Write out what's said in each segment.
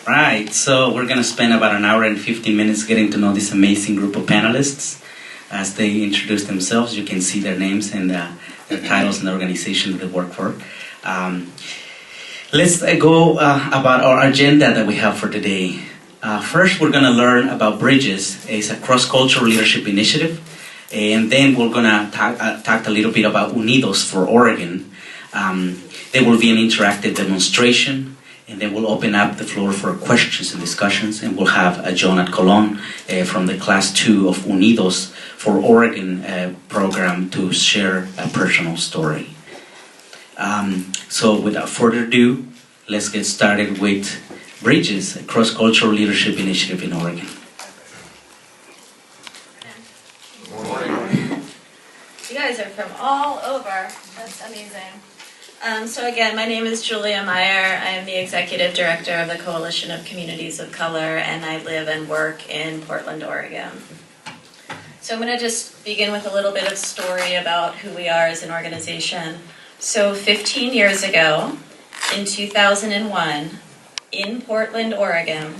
Right, so we're going to spend about an hour and 15 minutes getting to know this amazing group of panelists. As they introduce themselves, you can see their names and their titles and the organization that they work for. Let's go about our agenda that we have for today. First, we're going to learn about Bridges. It's a cross-cultural leadership initiative. And then we're going to talk a little bit about Unidos for Oregon. There will be an interactive demonstration. And then we'll open up the floor for questions and discussions, and we'll have Jonath from the Class 2 of Unidos for Oregon program to share a personal story. So without further ado, let's get started with Bridges, a cross-cultural leadership initiative in Oregon. You guys are from all over. That's amazing. So again, my name is Julia Meier. I am the Executive Director of the Coalition of Communities of Color, and I live and work in Portland, Oregon. So I'm going to just begin with a little bit of story about who we are as an organization. So 15 years ago, in 2001, in Portland, Oregon,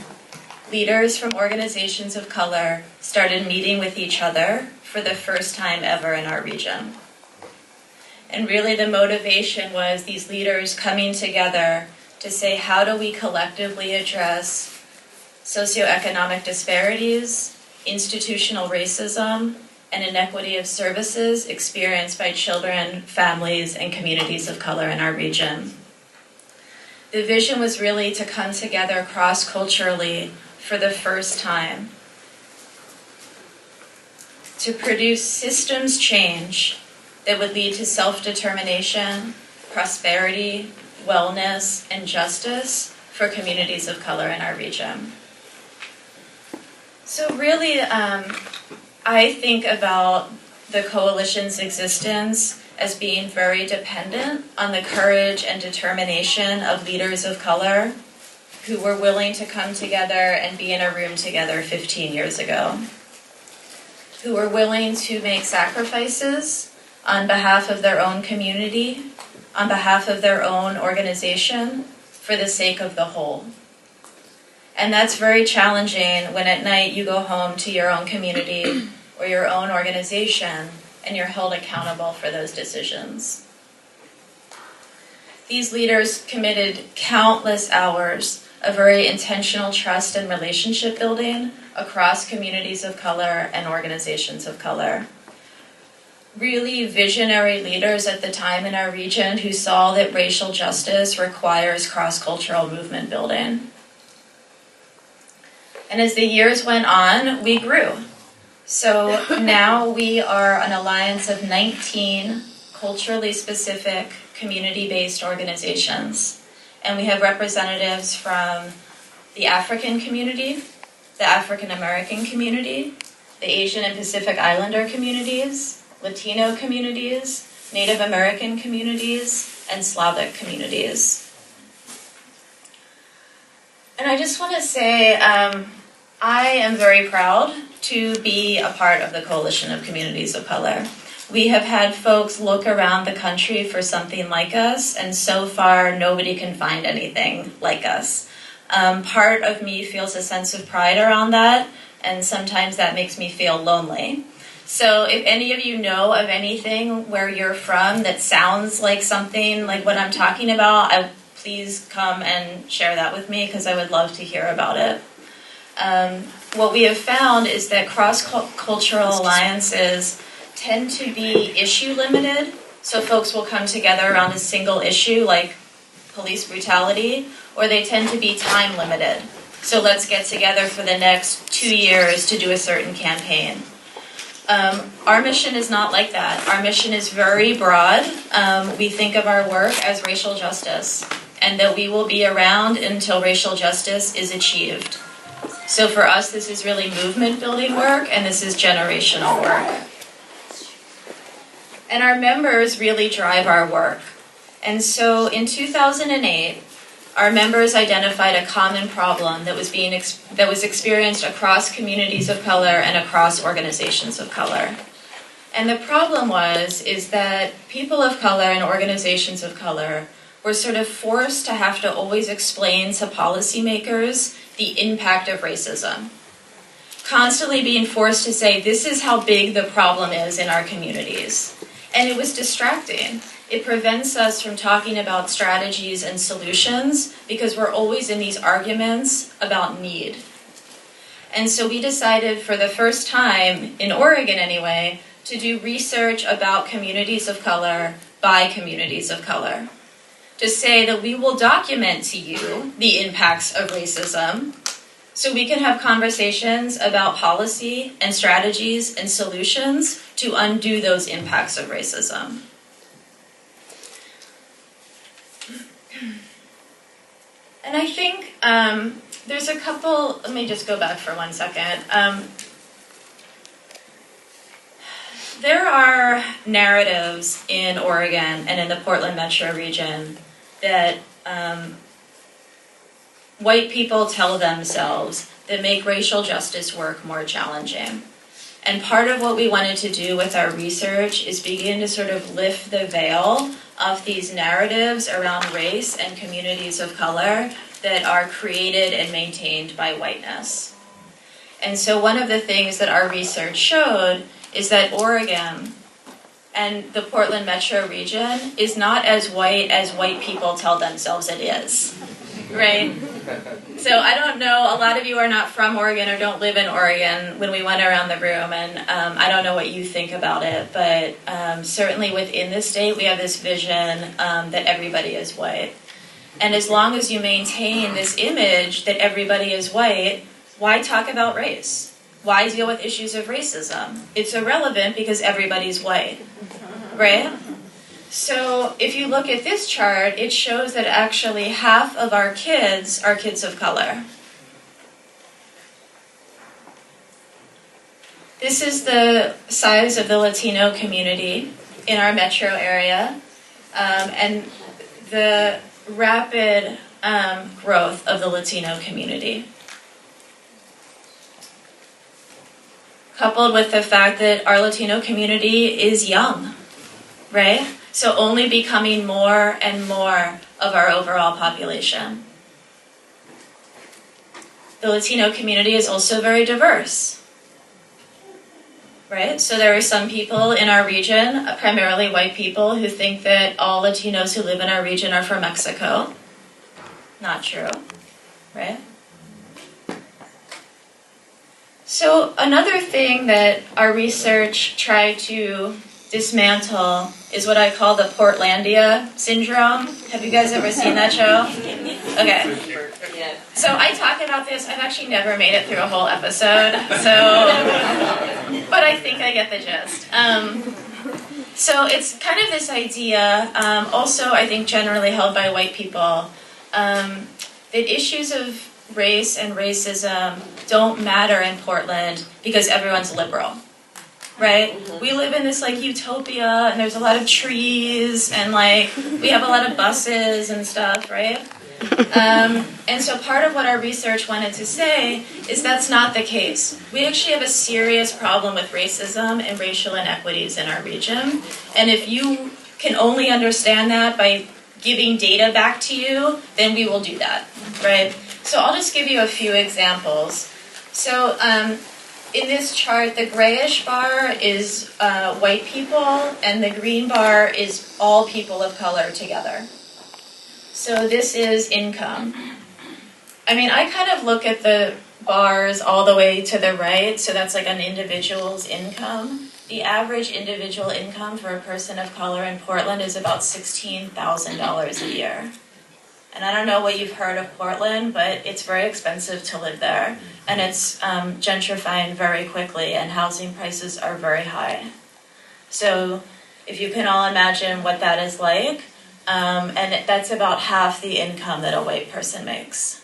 leaders from organizations of color started meeting with each other for the first time ever in our region. And really the motivation was these leaders coming together to say, how do we collectively address socioeconomic disparities, institutional racism, and inequity of services experienced by children, families, and communities of color in our region. The vision was really to come together cross-culturally for the first time, to produce systems change that would lead to self-determination, prosperity, wellness, and justice for communities of color in our region. So really, I think about the coalition's existence as being very dependent on the courage and determination of leaders of color who were willing to come together and be in a room together 15 years ago, who were willing to make sacrifices on behalf of their own community, on behalf of their own organization, for the sake of the whole. And that's very challenging when at night you go home to your own community or your own organization and you're held accountable for those decisions. These leaders committed countless hours of very intentional trust and relationship building across communities of color and organizations of color. Really visionary leaders at the time in our region who saw that racial justice requires cross-cultural movement building. And as the years went on, we grew. So now we are an alliance of 19 culturally specific community-based organizations. And we have representatives from the African community, the African American community, the Asian and Pacific Islander communities, Latino communities, Native American communities, and Slavic communities. And I just want to say I am very proud to be a part of the Coalition of Communities of Color. We have had folks look around the country for something like us, and so far nobody can find anything like us. Part of me feels a sense of pride around that, and sometimes that makes me feel lonely. So if any of you know of anything where you're from that sounds like something like what I'm talking about, please come and share that with me because I would love to hear about it. What we have found is that cross-cultural alliances tend to be issue limited, so folks will come together around a single issue like police brutality, or they tend to be time limited. So let's get together for the next 2 years to do a certain campaign. Our mission is not like that. Our mission is very broad. We think of our work as racial justice, and that we will be around until racial justice is achieved. So for us, this is really movement building work, and this is generational work. And our members really drive our work. And so in 2008, our members identified a common problem that was experienced across communities of color and across organizations of color. And the problem is that people of color and organizations of color we're sort of forced to have to always explain to policymakers the impact of racism. Constantly being forced to say, this is how big the problem is in our communities. And it was distracting. It prevents us from talking about strategies and solutions because we're always in these arguments about need. And so we decided for the first time, in Oregon anyway, to do research about communities of color by communities of color. To say that we will document to you the impacts of racism so we can have conversations about policy and strategies and solutions to undo those impacts of racism. And I think there's a couple, let me just go back for 1 second. There are narratives in Oregon and in the Portland metro region that white people tell themselves that make racial justice work more challenging. And part of what we wanted to do with our research is begin to sort of lift the veil of these narratives around race and communities of color that are created and maintained by whiteness. And so one of the things that our research showed is that Oregon and the Portland metro region is not as white people tell themselves it is, right? So I don't know, a lot of you are not from Oregon or don't live in Oregon when we went around the room, and I don't know what you think about it, but certainly within the state we have this vision that everybody is white. And as long as you maintain this image that everybody is white, why talk about race? Why deal with issues of racism? It's irrelevant because everybody's white, right? So if you look at this chart, it shows that actually half of our kids are kids of color. This is the size of the Latino community in our metro area, and the rapid growth of the Latino community. Coupled with the fact that our Latino community is young, right? So only becoming more and more of our overall population. The Latino community is also very diverse, right? So there are some people in our region, primarily white people, who think that all Latinos who live in our region are from Mexico. Not true, right? So another thing that our research tried to dismantle is what I call the Portlandia syndrome. Have you guys ever seen that show? Okay. So I talk about this. I've actually never made it through a whole episode, but I think I get the gist. So it's kind of this idea, also I think generally held by white people, that issues of race and racism don't matter in Portland because everyone's liberal, right? We live in this like utopia, and there's a lot of trees, and like we have a lot of buses and stuff, right? And so part of what our research wanted to say is that's not the case. We actually have a serious problem with racism and racial inequities in our region, and if you can only understand that by giving data back to you, then we will do that, right? So I'll just give you a few examples. So in this chart, the grayish bar is white people, and the green bar is all people of color together. So this is income. I mean, I kind of look at the bars all the way to the right, so that's like an individual's income. The average individual income for a person of color in Portland is about $16,000 a year. And I don't know what you've heard of Portland, but it's very expensive to live there. And it's gentrifying very quickly, and housing prices are very high. So if you can all imagine what that is like, and that's about half the income that a white person makes.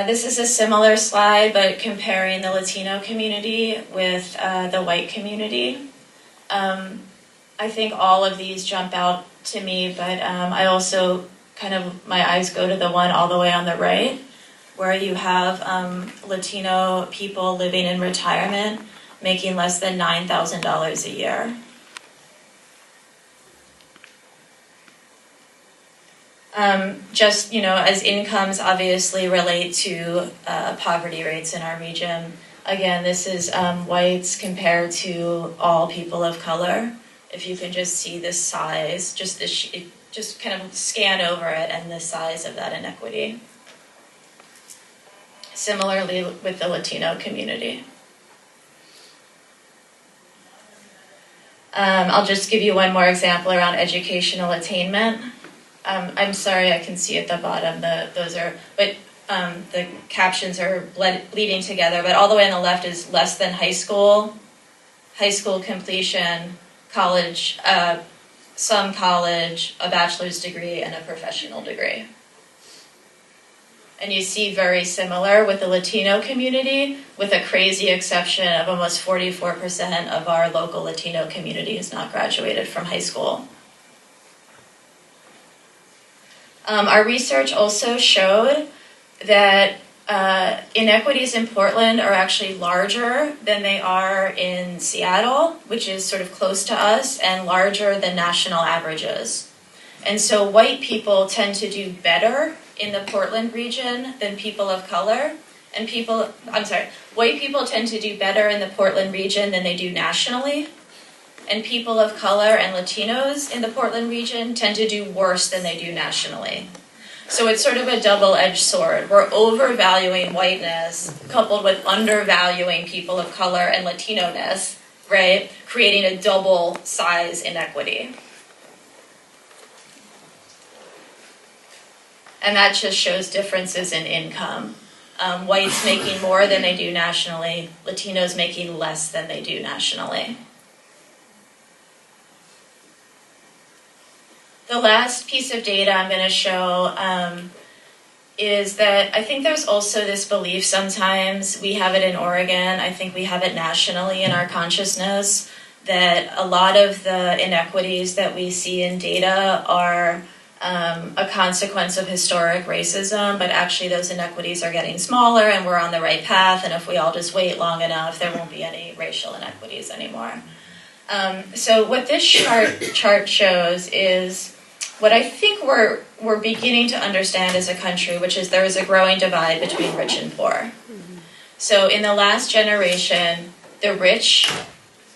This is a similar slide, but comparing the Latino community with the white community. I think all of these jump out to me, but I also my eyes go to the one all the way on the right, where you have Latino people living in retirement making less than $9,000 a year. Just, as incomes obviously relate to poverty rates in our region. Again, this is whites compared to all people of color. If you can just see the size, just kind of scan over it and the size of that inequity. Similarly with the Latino community. I'll just give you one more example around educational attainment. I'm sorry, I can see at the bottom, the captions are bleeding together, but all the way on the left is less than high school completion, college, some college, a bachelor's degree, and a professional degree. And you see very similar with the Latino community, with a crazy exception of almost 44% of our local Latino community has not graduated from high school. Our research also showed that inequities in Portland are actually larger than they are in Seattle, which is sort of close to us, and larger than national averages. And so white people tend to do better in the Portland region than people of color, and white people tend to do better in the Portland region than they do nationally, and people of color and Latinos in the Portland region tend to do worse than they do nationally. So it's sort of a double-edged sword. We're overvaluing whiteness coupled with undervaluing people of color and Latino-ness, right? Creating a double size inequity. And that just shows differences in income. Whites making more than they do nationally, Latinos making less than they do nationally. The last piece of data I'm going to show is that I think there's also this belief sometimes, we have it in Oregon, I think we have it nationally in our consciousness, that a lot of the inequities that we see in data are a consequence of historic racism, but actually those inequities are getting smaller and we're on the right path, and if we all just wait long enough, there won't be any racial inequities anymore. So what this chart shows is what I think we're beginning to understand as a country, which is there is a growing divide between rich and poor. So in the last generation, the rich,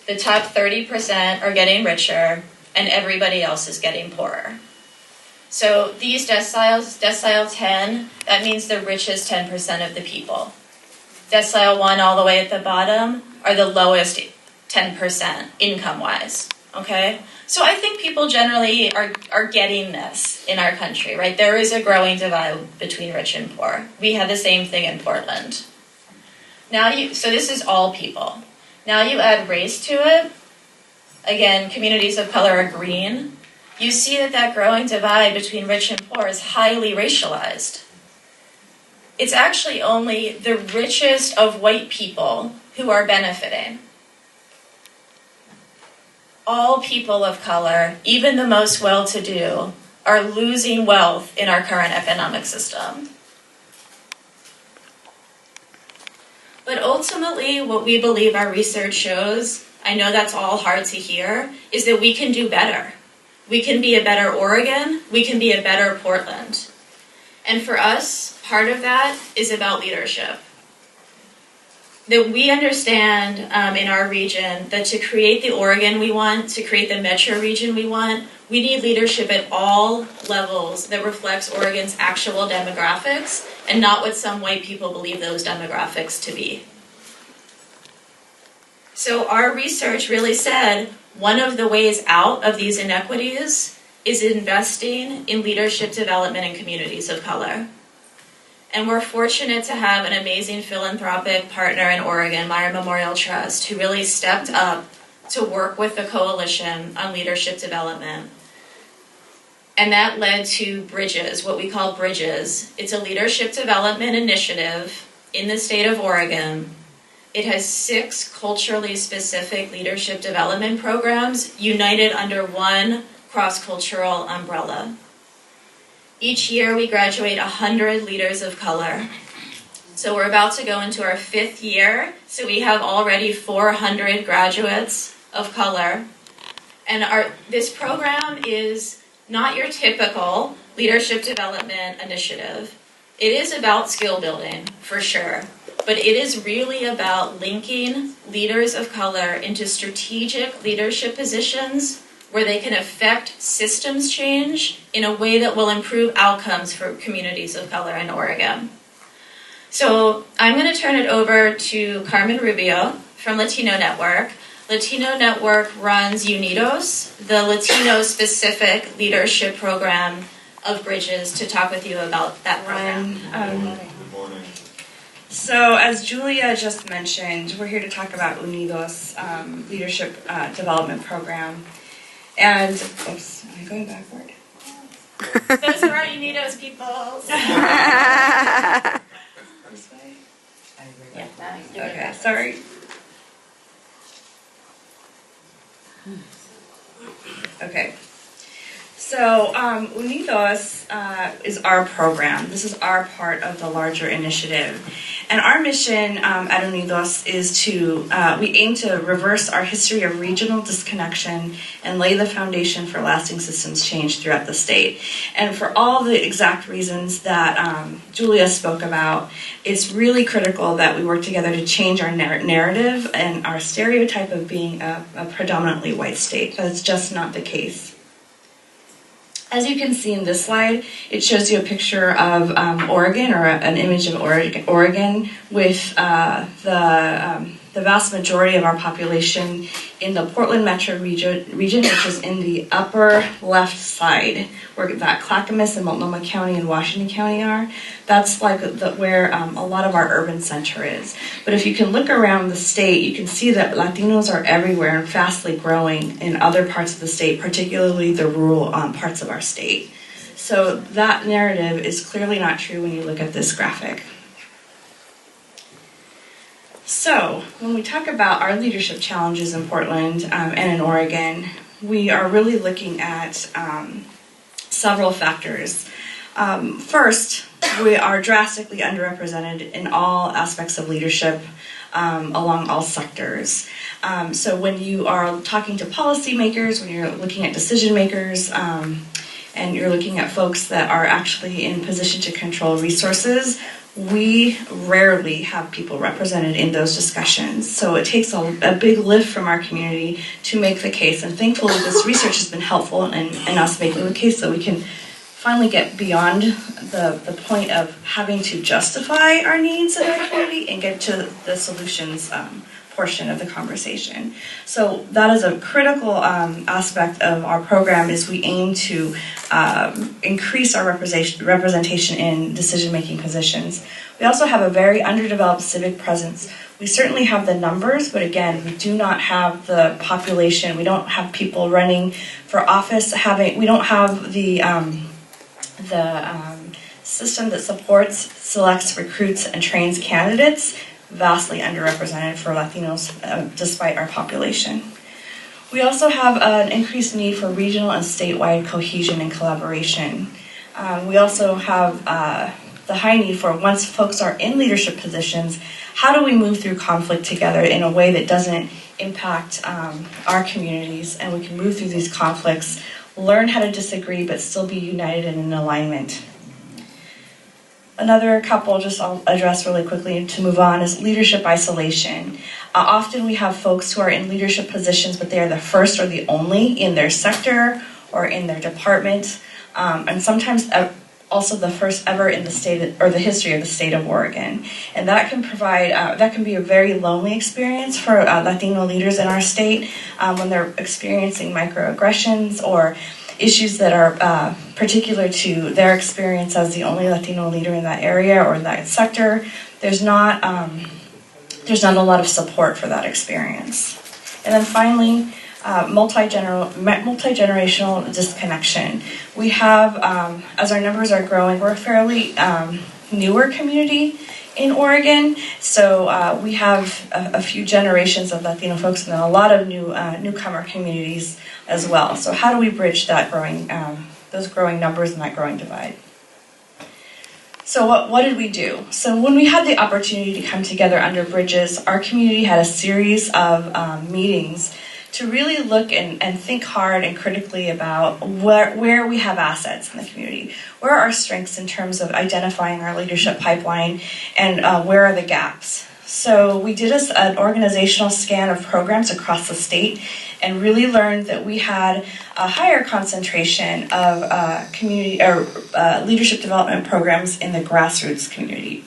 the top 30% are getting richer, and everybody else is getting poorer. So these deciles, decile 10, that means the richest 10% of the people. Decile 1 all the way at the bottom are the lowest 10% income-wise, okay? So I think people generally are getting this in our country, right? There is a growing divide between rich and poor. We have the same thing in Portland. So this is all people. Now you add race to it. Again, communities of color are green. You see that growing divide between rich and poor is highly racialized. It's actually only the richest of white people who are benefiting. All people of color, even the most well-to-do, are losing wealth in our current economic system. But ultimately, what we believe our research shows, I know that's all hard to hear, is that we can do better. We can be a better Oregon, we can be a better Portland. And for us, part of that is about leadership. That we understand in our region that to create the Oregon we want, to create the metro region we want, we need leadership at all levels that reflects Oregon's actual demographics and not what some white people believe those demographics to be. So our research really said one of the ways out of these inequities is investing in leadership development in communities of color. And we're fortunate to have an amazing philanthropic partner in Oregon, Meier Memorial Trust, who really stepped up to work with the coalition on leadership development. And that led to Bridges, what we call Bridges. It's a leadership development initiative in the state of Oregon. It has 6 culturally specific leadership development programs united under one cross-cultural umbrella. Each year we graduate 100 leaders of color. So we're about to go into our 5th year, so we have already 400 graduates of color. And this program is not your typical leadership development initiative. It is about skill building, for sure, but it is really about linking leaders of color into strategic leadership positions where they can affect systems change in a way that will improve outcomes for communities of color in Oregon. So I'm going to turn it over to Carmen Rubio from Latino Network. Latino Network runs Unidos, the Latino-specific leadership program of Bridges, to talk with you about that program. Good morning. So, as Julia just mentioned, we're here to talk about Unidos leadership development program. And, oops, am I going backward? Those are our Unidos people. This way? Yeah. Okay, sorry. Okay. So, Unidos is our program. This is our part of the larger initiative. And our mission at Unidos is we aim to reverse our history of regional disconnection and lay the foundation for lasting systems change throughout the state. And for all the exact reasons that Julia spoke about, it's really critical that we work together to change our narrative and our stereotype of being a predominantly white state. That's just not the case. As you can see in this slide, it shows you a picture of Oregon, or an image of Oregon with the vast majority of our population in the Portland metro region, which is in the upper left side, where that Clackamas and Multnomah County and Washington County are. That's like where a lot of our urban center is. But if you can look around the state, you can see that Latinos are everywhere and fastly growing in other parts of the state, particularly the rural parts of our state. So that narrative is clearly not true when you look at this graphic. So, when we talk about our leadership challenges in Portland and in Oregon, we are really looking at several factors. First, we are drastically underrepresented in all aspects of leadership along all sectors. So when you are talking to policymakers, when you're looking at decision makers, and you're looking at folks that are actually in position to control resources, we rarely have people represented in those discussions. So it takes a big lift from our community to make the case. And thankfully, this research has been helpful in us making the case so we can finally get beyond the point of having to justify our needs in our community and get to the solutions portion of the conversation. So that is a critical aspect of our program, is we aim to increase our representation in decision-making positions. We also have a very underdeveloped civic presence. We certainly have the numbers, but again, we do not have the population. We don't have people running for office. We don't have the system that supports, selects, recruits, and trains candidates. Vastly underrepresented for Latinos, despite our population. We also have an increased need for regional and statewide cohesion and collaboration. We also have the high need for, once folks are in leadership positions, how do we move through conflict together in a way that doesn't impact our communities, and we can move through these conflicts, learn how to disagree, but still be united and in alignment. Another couple I'll address really quickly to move on is leadership isolation. Often we have folks who are in leadership positions, but they are the first or the only in their sector or in their department, and sometimes also the first ever in the state or the history of the state of Oregon. And that can provide, that can be a very lonely experience for Latino leaders in our state when they're experiencing microaggressions or issues that are particular to their experience as the only Latino leader in that area or in that sector. There's not a lot of support for that experience. And then finally, multi-generational disconnection. We have, as our numbers are growing, we're a fairly newer community in Oregon, so we have a few generations of Latino folks and then a lot of newcomer communities as well. So how do we bridge that those growing numbers and that growing divide? So what did we do? So when we had the opportunity to come together under Bridges, our community had a series of meetings to really look and think hard and critically about where we have assets in the community. Where are our strengths in terms of identifying our leadership pipeline, and where are the gaps? So we did an organizational scan of programs across the state and really learned that we had a higher concentration of community or leadership development programs in the grassroots community,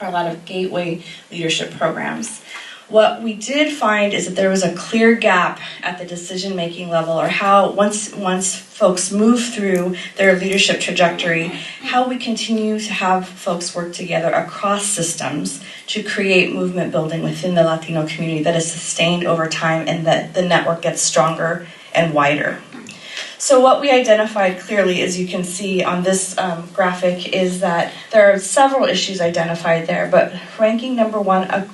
or a lot of gateway leadership programs. What we did find is that there was a clear gap at the decision-making level, or how once folks move through their leadership trajectory, how we continue to have folks work together across systems to create movement building within the Latino community that is sustained over time, and that the network gets stronger and wider. So what we identified clearly, as you can see on this graphic, is that there are several issues identified there, but ranking number one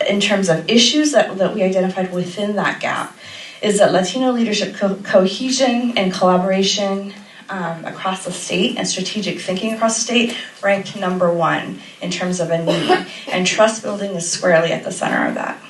in terms of issues that we identified within that gap is that Latino leadership cohesion and collaboration across the state and strategic thinking across the state ranked number one in terms of a need, and trust building is squarely at the center of that.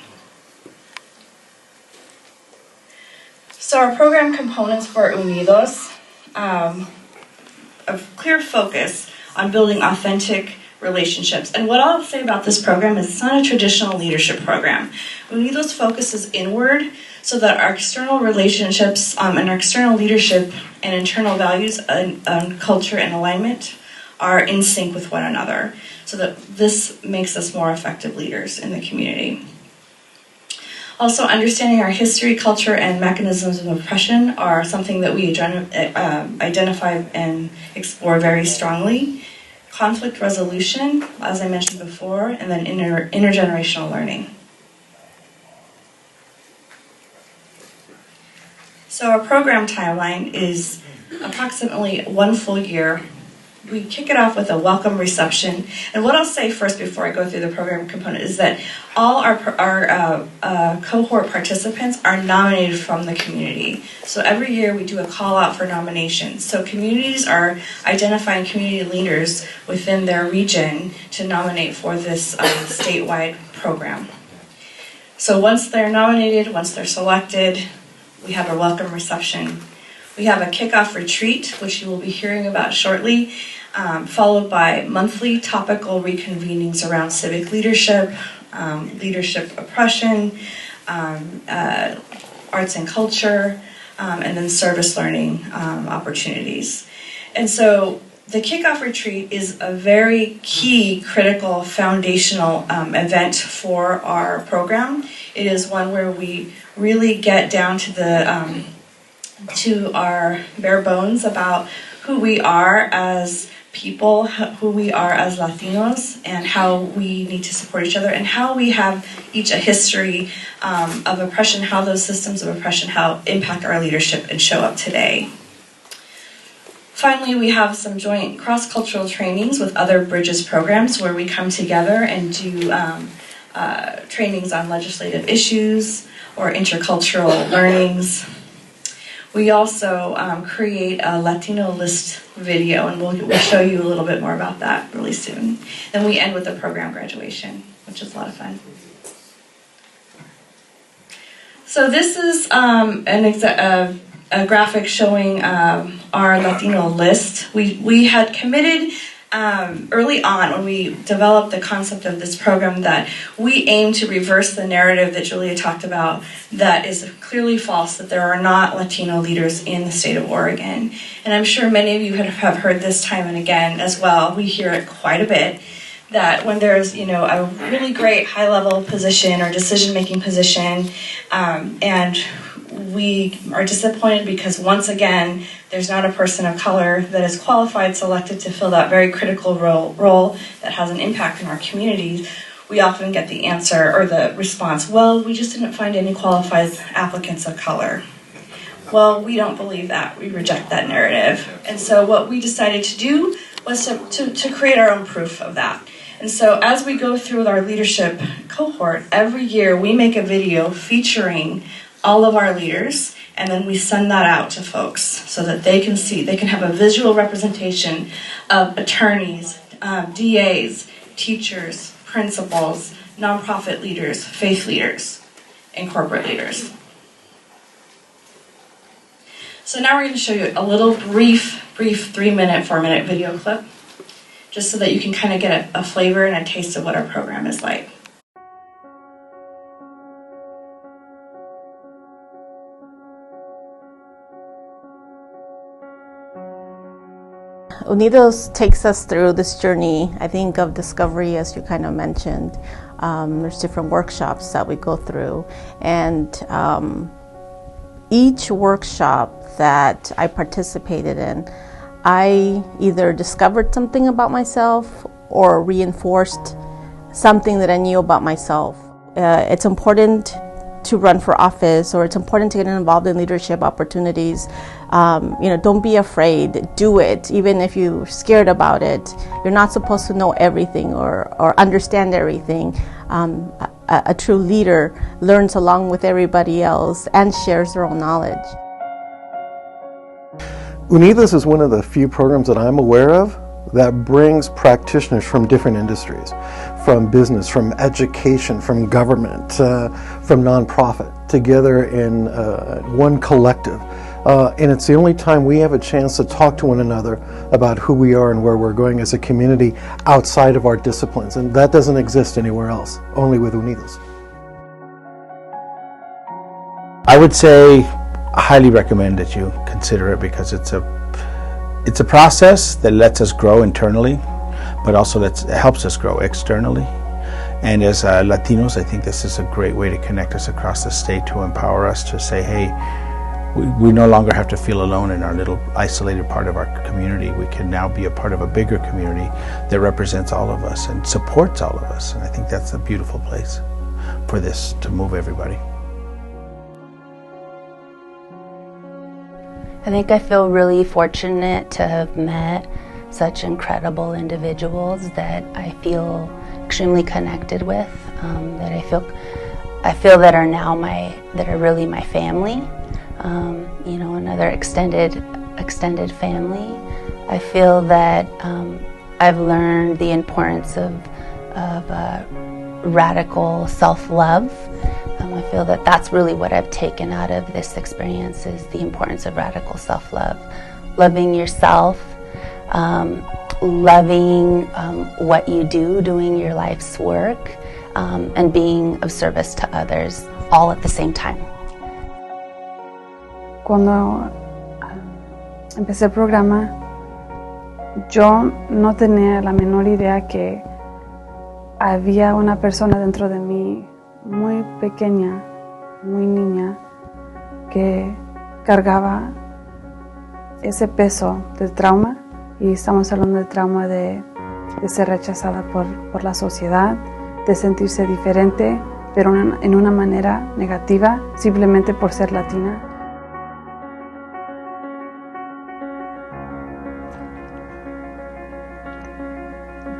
So our program components for Unidos, a clear focus on building authentic relationships. And what I'll say about this program is it's not a traditional leadership program. Unidos focuses inward so that our external relationships and our external leadership and internal values and culture and alignment are in sync with one another, so that this makes us more effective leaders in the community. Also, understanding our history, culture, and mechanisms of oppression are something that we identify and explore very strongly. Conflict resolution, as I mentioned before, and then intergenerational learning. So our program timeline is approximately 1 full year. We kick it off with a welcome reception. And what I'll say first before I go through the program component is that all our cohort participants are nominated from the community. So every year we do a call out for nominations. So communities are identifying community leaders within their region to nominate for this statewide program. So once they're nominated, once they're selected, we have a welcome reception. We have a kickoff retreat, which you will be hearing about shortly, followed by monthly topical reconvenings around civic leadership, leadership oppression, arts and culture, and then service learning opportunities. And so the kickoff retreat is a very key, critical, foundational event for our program. It is one where we really get down to our bare bones about who we are as people, who we are as Latinos, and how we need to support each other, and how we have each a history of oppression, how those systems of oppression impact our leadership and show up today. Finally, we have some joint cross-cultural trainings with other Bridges programs where we come together and do trainings on legislative issues or intercultural learnings. We also create a Latino list video, and we'll show you a little bit more about that really soon. Then we end with a program graduation, which is a lot of fun. So this is a graphic showing our Latino list. We had committed early on when we developed the concept of this program that we aim to reverse the narrative that Julia talked about that is clearly false, that there are not Latino leaders in the state of Oregon. And I'm sure many of you have heard this time and again as well. We hear it quite a bit, that when there's a really great high-level position or decision-making position, and we are disappointed because once again there's not a person of color that is qualified, selected to fill that very critical role that has an impact in our communities, we often get the answer or the response, well, we just didn't find any qualified applicants of color. Well, we don't believe that. We reject that narrative. And so what we decided to do was to create our own proof of that. And so as we go through our leadership cohort, every year we make a video featuring all of our leaders, and then we send that out to folks so that they can see, they can have a visual representation of attorneys, DAs, teachers, principals, nonprofit leaders, faith leaders, and corporate leaders. So now we're going to show you a little brief 3-minute, 4-minute video clip, just so that you can kind of get a flavor and a taste of what our program is like. Unidos takes us through this journey, I think, of discovery, as you kind of mentioned. There's different workshops that we go through, and each workshop that I participated in, I either discovered something about myself or reinforced something that I knew about myself. It's important to run for office, or it's important to get involved in leadership opportunities. Don't be afraid, do it, even if you're scared about it. You're not supposed to know everything or understand everything. A true leader learns along with everybody else and shares their own knowledge. Unidos is one of the few programs that I'm aware of that brings practitioners from different industries, from business, from education, from government, from nonprofit, together in one collective. And it's the only time we have a chance to talk to one another about who we are and where we're going as a community outside of our disciplines. And that doesn't exist anywhere else, only with Unidos. I would say I highly recommend that you consider it, because it's a process that lets us grow internally, but also helps us grow externally. And as Latinos, I think this is a great way to connect us across the state, to empower us to say, hey, we no longer have to feel alone in our little isolated part of our community. We can now be a part of a bigger community that represents all of us and supports all of us. And I think that's a beautiful place for this to move everybody. I think I feel really fortunate to have met such incredible individuals that I feel extremely connected with, that I feel that are really my family. Another extended family. I feel that I've learned the importance of radical self-love. I feel that that's really what I've taken out of this experience, is the importance of radical self-love. Loving yourself, loving what you do, doing your life's work, and being of service to others, all at the same time. Cuando empecé el programa, yo no tenía la menor idea que había una persona dentro de mí muy pequeña, muy niña, que cargaba ese peso del trauma, y estamos hablando del trauma de ser rechazada por la sociedad, de sentirse diferente, pero en una manera negativa, simplemente por ser latina.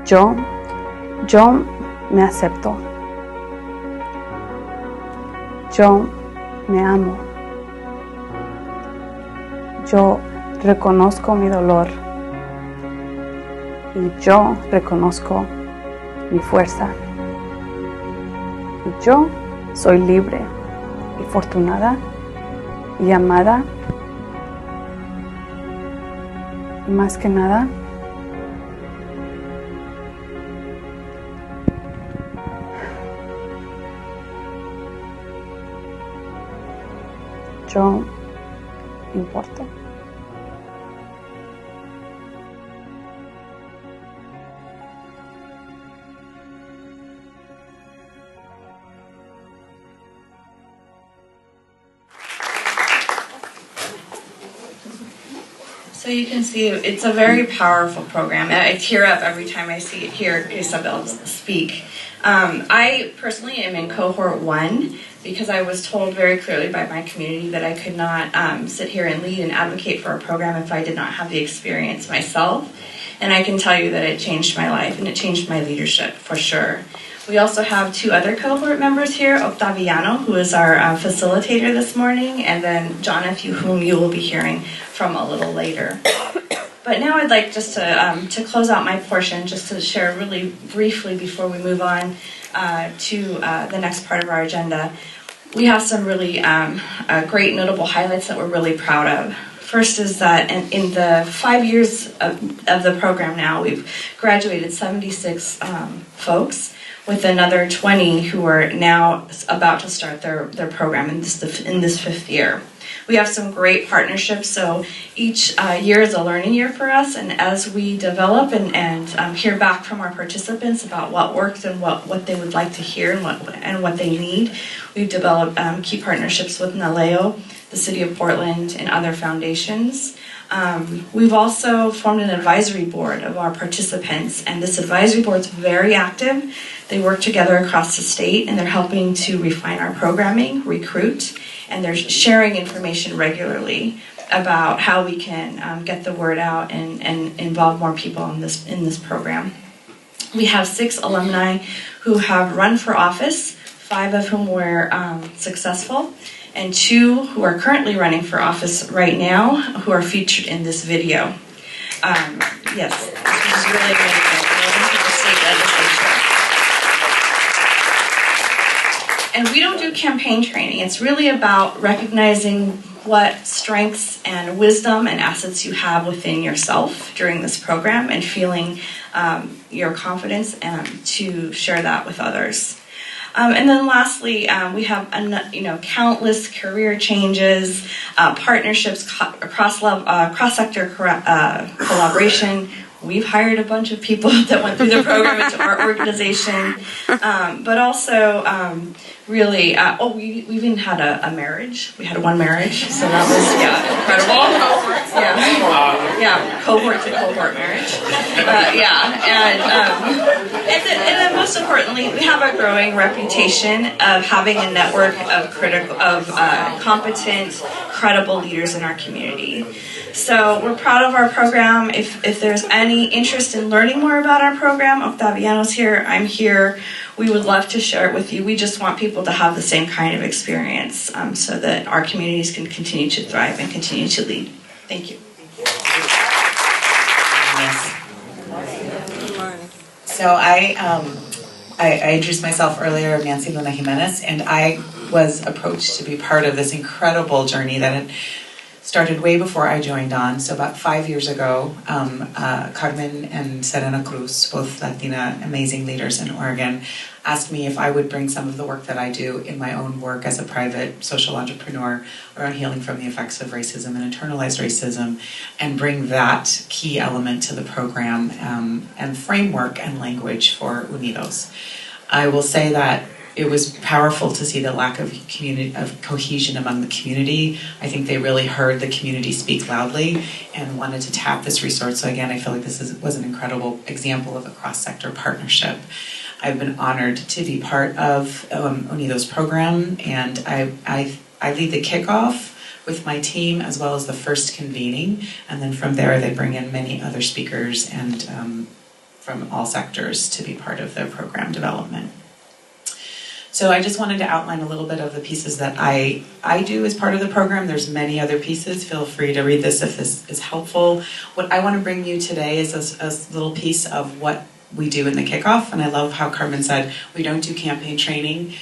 Yo me acepto. Yo me amo. Yo reconozco mi dolor. Y yo reconozco mi fuerza. Y yo soy libre y afortunada y amada. Y más que nada, yo importo. So you can see it's a very powerful program. I tear up every time I hear Isabel speak. I personally am in cohort 1 because I was told very clearly by my community that I could not sit here and lead and advocate for a program if I did not have the experience myself. And I can tell you that it changed my life and it changed my leadership for sure. We also have 2 other cohort members here, Octaviano, who is our facilitator this morning, and then Jonath, whom you will be hearing from a little later. But now I'd like just to close out my portion, just to share really briefly before we move on to the next part of our agenda. We have some really great notable highlights that we're really proud of. First is that in the 5 years of the program now, we've graduated 76 folks, with another 20 who are now about to start their program in this fifth year. We have some great partnerships, so each year is a learning year for us, and as we develop and hear back from our participants about what works and what they would like to hear and what they need, we've developed key partnerships with NALEO, the City of Portland, and other foundations. We've also formed an advisory board of our participants, and this advisory board is very active. They work together across the state, and they're helping to refine our programming, recruit, and they're sharing information regularly about how we can get the word out and involve more people in this program. We have 6 alumni who have run for office, 5 of whom were successful, and 2 who are currently running for office right now, who are featured in this video. Yes, this is really amazing. Welcome to the state legislature. And we don't do campaign training. It's really about recognizing what strengths and wisdom and assets you have within yourself during this program and feeling your confidence to share that with others. And then lastly, we have countless career changes, partnerships, cross-sector collaboration. We've hired a bunch of people that went through the program into our organization, but also really, we even had a marriage. We had one marriage, so that was incredible. Cohort to cohort marriage. And then most importantly, we have a growing reputation of having a network of competent, credible leaders in our community. So we're proud of our program. If there's any interest in learning more about our program, Octaviano's here, I'm here. We would love to share it with you. We just want people to have the same kind of experience so that our communities can continue to thrive and continue to lead. Thank you. Good morning. So I introduced myself earlier, Nanci Jimenez, and I was approached to be part of this incredible journey that had started way before I joined on. So about 5 years ago, Carmen and Serena Cruz, both Latina amazing leaders in Oregon, asked me if I would bring some of the work that I do in my own work as a private social entrepreneur around healing from the effects of racism and internalized racism, and bring that key element to the program and framework and language for Unidos. I will say that it was powerful to see the lack of cohesion among the community. I think they really heard the community speak loudly and wanted to tap this resource. So again, I feel like this was an incredible example of a cross-sector partnership. I've been honored to be part of Unidos program, and I lead the kickoff with my team as well as the first convening, and then from there they bring in many other speakers and from all sectors to be part of their program development. So I just wanted to outline a little bit of the pieces that I do as part of the program. There's many other pieces. Feel free to read this if this is helpful. What I want to bring you today is a little piece of what we do in the kickoff, and I love how Carmen said we don't do campaign training.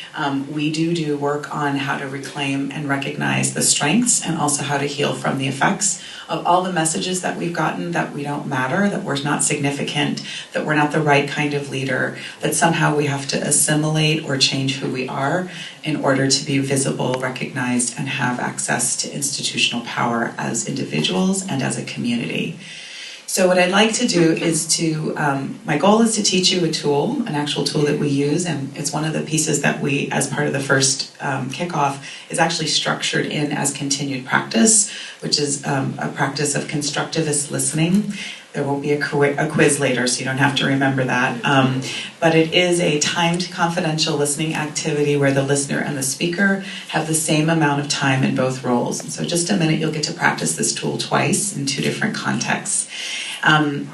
We do work on how to reclaim and recognize the strengths and also how to heal from the effects of all the messages that we've gotten that we don't matter, that we're not significant, that we're not the right kind of leader, that somehow we have to assimilate or change who we are in order to be visible, recognized, and have access to institutional power as individuals and as a community. So what I'd like to do is my goal is to teach you a tool, an actual tool that we use, and it's one of the pieces that we, as part of the first kickoff, is actually structured in as continued practice, which is a practice of constructivist listening. There won't be a quiz later, so you don't have to remember that. But it is a timed confidential listening activity where the listener and the speaker have the same amount of time in both roles. And so just a minute, you'll get to practice this tool twice in 2 different contexts.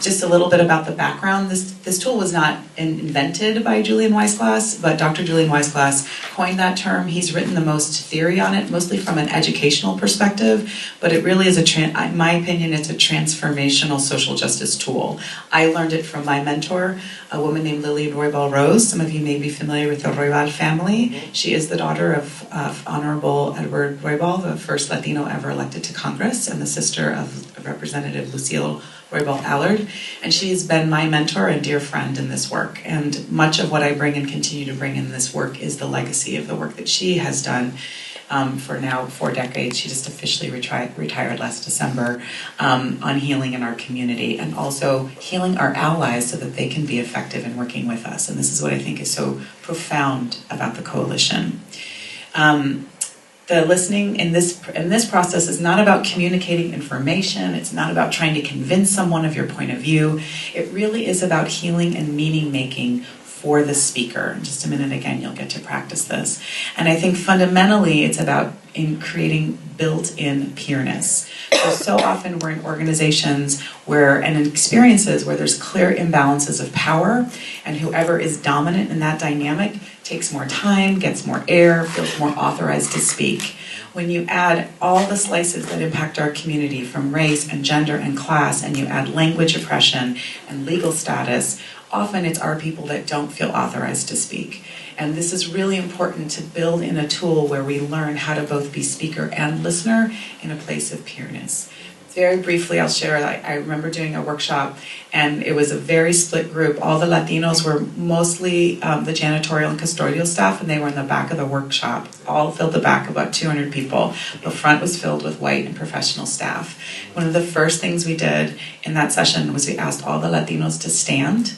Just a little bit about the background. This tool was not invented by Julian Weissglass, but Dr. Julian Weissglass coined that term. He's written the most theory on it, mostly from an educational perspective, but it really is, in my opinion, it's a transformational social justice tool. I learned it from my mentor, a woman named Lillian Roybal Rose. Some of you may be familiar with the Roybal family. She is the daughter of Honorable Edward Roybal, the first Latino ever elected to Congress, and the sister of Representative Lucille Roybal Allard, and she has been my mentor and dear friend in this work. And much of what I bring and continue to bring in this work is the legacy of the work that she has done for now 4 decades. She just officially retired last December on healing in our community and also healing our allies so that they can be effective in working with us. And this is what I think is so profound about the coalition. The listening in this process is not about communicating information. It's not about trying to convince someone of your point of view. It really is about healing and meaning making for the speaker. In just a minute, again, you'll get to practice this. And I think fundamentally it's about creating built-in peerness. So often we're in organizations and in experiences where there's clear imbalances of power, and whoever is dominant in that dynamic takes more time, gets more air, feels more authorized to speak. When you add all the slices that impact our community from race and gender and class, and you add language oppression and legal status, often it's our people that don't feel authorized to speak. And this is really important to build in a tool where we learn how to both be speaker and listener in a place of peerness. Very briefly, I'll share, I remember doing a workshop, and it was a very split group. All the Latinos were mostly the janitorial and custodial staff, and they were in the back of the workshop. All filled the back, about 200 people. The front was filled with white and professional staff. One of the first things we did in that session was we asked all the Latinos to stand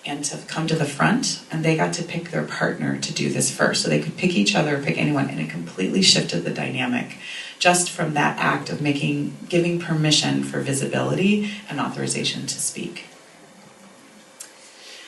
and to come to the front, and they got to pick their partner to do this first. So they could pick each other, pick anyone, and it completely shifted the dynamic just from that act of giving permission for visibility and authorization to speak.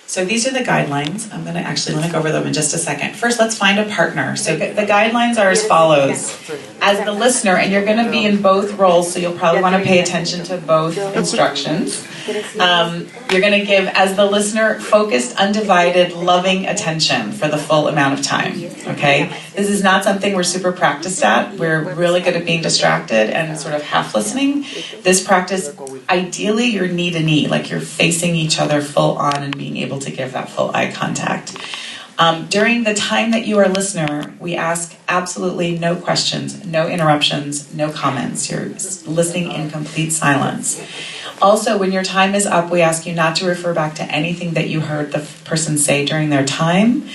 So these are the guidelines. I'm going to actually go over them in just a second. First, let's find a partner. So the guidelines are as follows. As the listener, and you're going to be in both roles, so you'll probably want to pay attention to both instructions. You're going to give, as the listener, focused, undivided, loving attention for the full amount of time. Okay? This is not something we're super practiced at. We're really good at being distracted and sort of half listening. This practice, ideally, you're knee to knee, like you're facing each other full on and being able to give that full eye contact. During the time that you are a listener, we ask absolutely no questions, no interruptions, no comments. You're listening in complete silence. Also, when your time is up, we ask you not to refer back to anything that you heard the person say during their time,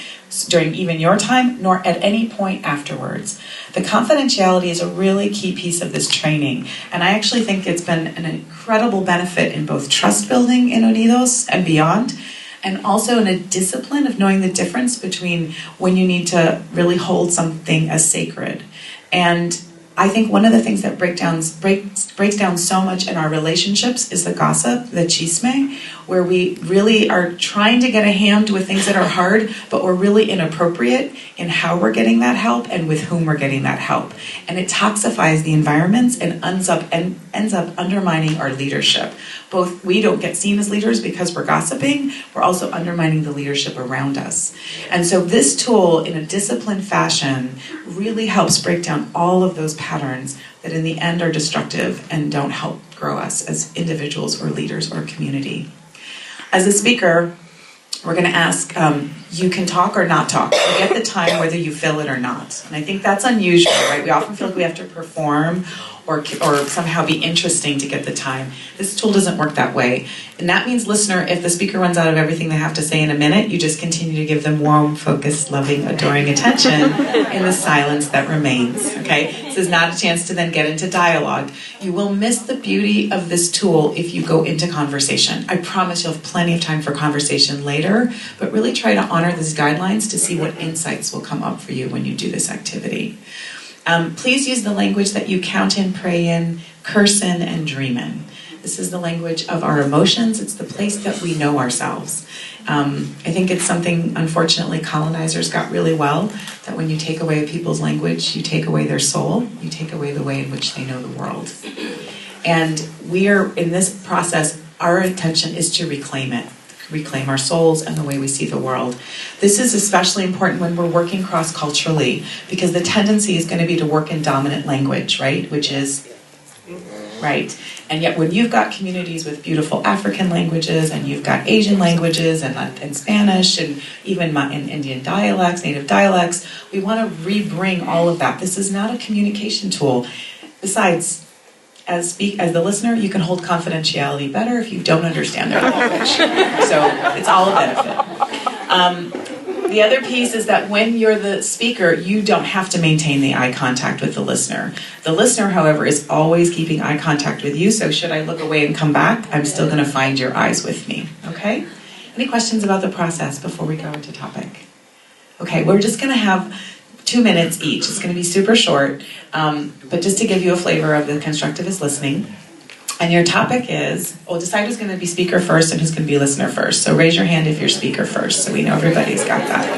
during even your time, nor at any point afterwards. The confidentiality is a really key piece of this training, and I actually think it's been an incredible benefit in both trust building in Unidos and beyond, and also in a discipline of knowing the difference between when you need to really hold something as sacred. And I think one of the things that breaks down so much in our relationships is the gossip, the chisme, where we really are trying to get a hand with things that are hard, but we're really inappropriate in how we're getting that help and with whom we're getting that help. And it toxifies the environments and ends up undermining our leadership. Both we don't get seen as leaders because we're gossiping, we're also undermining the leadership around us. And so this tool, in a disciplined fashion, really helps break down all of those patterns that in the end are destructive and don't help grow us as individuals or leaders or community. As a speaker, we're going to ask, you can talk or not talk. You get the time whether you feel it or not. And I think that's unusual, right? We often feel like we have to perform or somehow be interesting to get the time. This tool doesn't work that way. And that means, listener, if the speaker runs out of everything they have to say in a minute, you just continue to give them warm, focused, loving, adoring attention in the silence that remains, okay? This is not a chance to then get into dialogue. You will miss the beauty of this tool if you go into conversation. I promise you'll have plenty of time for conversation later, but really try to honor these guidelines to see what insights will come up for you when you do this activity. Please use the language that you count in, pray in, curse in, and dream in. This is the language of our emotions. It's the place that we know ourselves. I think it's something, unfortunately, colonizers got really well, that when you take away people's language, you take away their soul, you take away the way in which they know the world. And we are, in this process, our intention is to reclaim it, reclaim our souls and the way we see the world. This is especially important when we're working cross-culturally, because the tendency is going to be to work in dominant language, right? Which is, right. And yet when you've got communities with beautiful African languages, and you've got Asian languages, and Spanish, and even in Indian dialects, native dialects, we want to rebring all of that. This is not a communication tool. Besides, as the listener, you can hold confidentiality better if you don't understand their language. So it's all a benefit. The other piece is that when you're the speaker, you don't have to maintain the eye contact with the listener. The listener, however, is always keeping eye contact with you, so should I look away and come back, I'm still going to find your eyes with me, okay? Any questions about the process before we go into topic? Okay, we're just going to have 2 minutes each. It's going to be super short, but just to give you a flavor of the constructivist listening. And your topic is, we'll decide who's going to be speaker first and who's going to be listener first. So raise your hand if you're speaker first, so we know everybody's got that.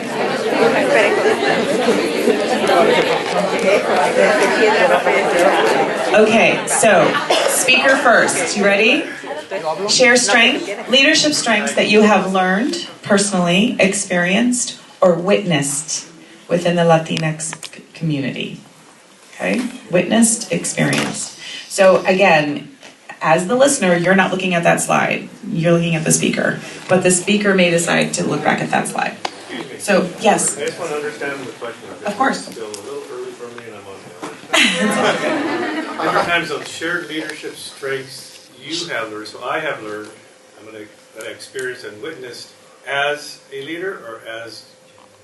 Okay, so speaker first. You ready? Share strength, leadership strengths that you have learned, personally, experienced, or witnessed within the Latinx community. Okay? Witnessed, experienced. So again, as the listener, you're not looking at that slide. You're looking at the speaker. But the speaker may decide to look back at that slide. So, yes? I just want to understand the question. Of course. It's still a little early for me, and I'm on the Different times of shared leadership strengths you have learned, so I have learned, that I experienced and witnessed as a leader or as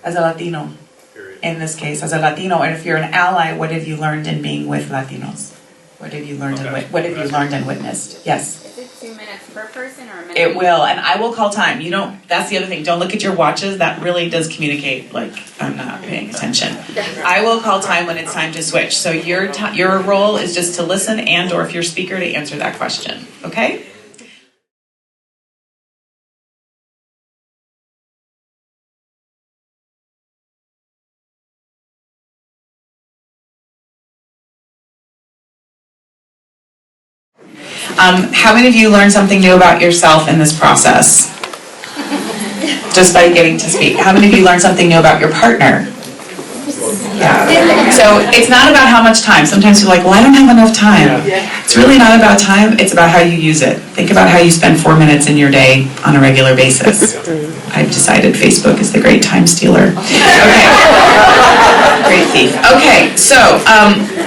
a Latino. Period. In this case, as a Latino. And if you're an ally, what have you learned in being with Latinos? What have you learned and witnessed? Yes. Is it 2 minutes per person or a minute? It will, and I will call time. You don't. That's the other thing. Don't look at your watches. That really does communicate like I'm not paying attention. I will call time when it's time to switch. So your role is just to listen and/or if you're speaker to answer that question. Okay. How many of you learned something new about yourself in this process? Just by getting to speak. How many of you learned something new about your partner? Yeah. So it's not about how much time. Sometimes you're like, well, I don't have enough time. It's really not about time. It's about how you use it. Think about how you spend 4 minutes in your day on a regular basis. I've decided Facebook is the great time stealer. Okay. Great thief. Okay, so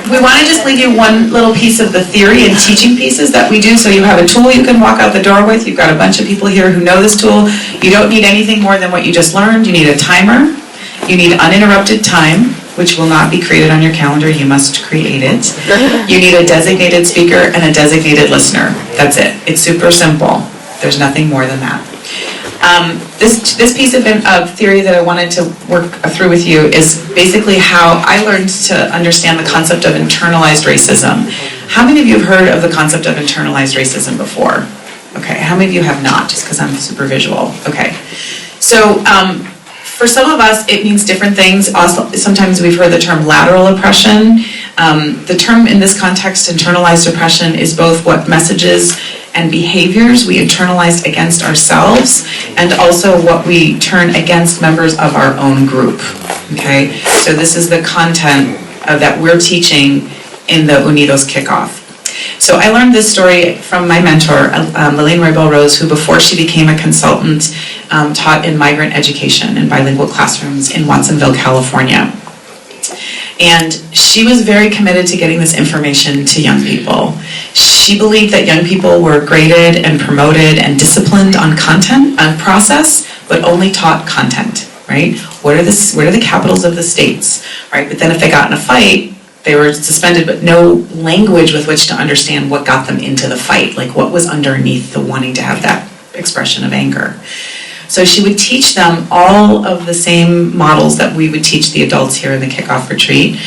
we want to just leave you one little piece of the theory and teaching pieces that we do. So you have a tool you can walk out the door with. You've got a bunch of people here who know this tool. You don't need anything more than what you just learned. You need a timer. You need uninterrupted time, which will not be created on your calendar. You must create it. You need a designated speaker and a designated listener. That's it. It's super simple. There's nothing more than that. This piece of theory that I wanted to work through with you is basically how I learned to understand the concept of internalized racism. How many of you have heard of the concept of internalized racism before? Okay, how many of you have not, just because I'm super visual? Okay, so for some of us, it means different things. Also, sometimes we've heard the term lateral oppression. The term in this context, internalized oppression, is both what messages and behaviors we internalize against ourselves, and also what we turn against members of our own group. Okay, so this is the content that we're teaching in the Unidos kickoff. So I learned this story from my mentor, Lillian Roybal Rose, who before she became a consultant taught in migrant education in bilingual classrooms in Watsonville, California. And she was very committed to getting this information to young people. She believed that young people were graded and promoted and disciplined on content, on process, but only taught content, right? What are the capitals of the states, right? But then if they got in a fight, they were suspended, but no language with which to understand what got them into the fight, like what was underneath the wanting to have that expression of anger. So she would teach them all of the same models that we would teach the adults here in the kickoff retreat.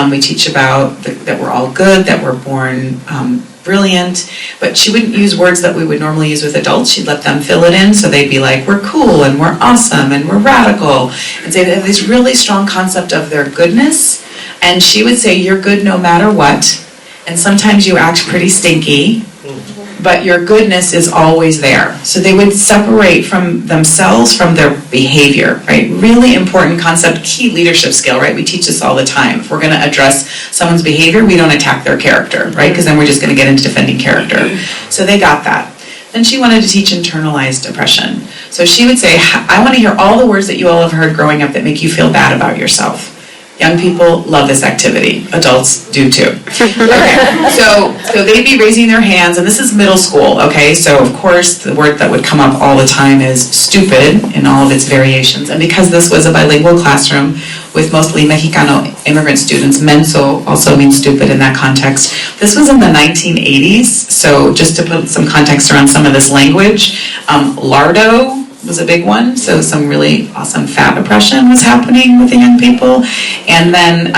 We teach about that we're all good, that we're born brilliant, but she wouldn't use words that we would normally use with adults. She'd let them fill it in, so they'd be like, we're cool, and we're awesome, and we're radical, and say they have this really strong concept of their goodness, and she would say, you're good no matter what, and sometimes you act pretty stinky, but your goodness is always there. So they would separate from themselves from their behavior, right? Really important concept, key leadership skill, right? We teach this all the time. If we're going to address someone's behavior, we don't attack their character, right? Because then we're just going to get into defending character. So they got that. Then she wanted to teach internalized oppression. So she would say, I want to hear all the words that you all have heard growing up that make you feel bad about yourself. Young people love this activity. Adults do too. Okay. So they'd be raising their hands, and this is middle school, okay? So of course, the word that would come up all the time is stupid in all of its variations. And because this was a bilingual classroom with mostly Mexicano immigrant students, menso also means stupid in that context. This was in the 1980s, so just to put some context around some of this language, lardo was a big one, so some really awesome fat oppression was happening with the young people. And then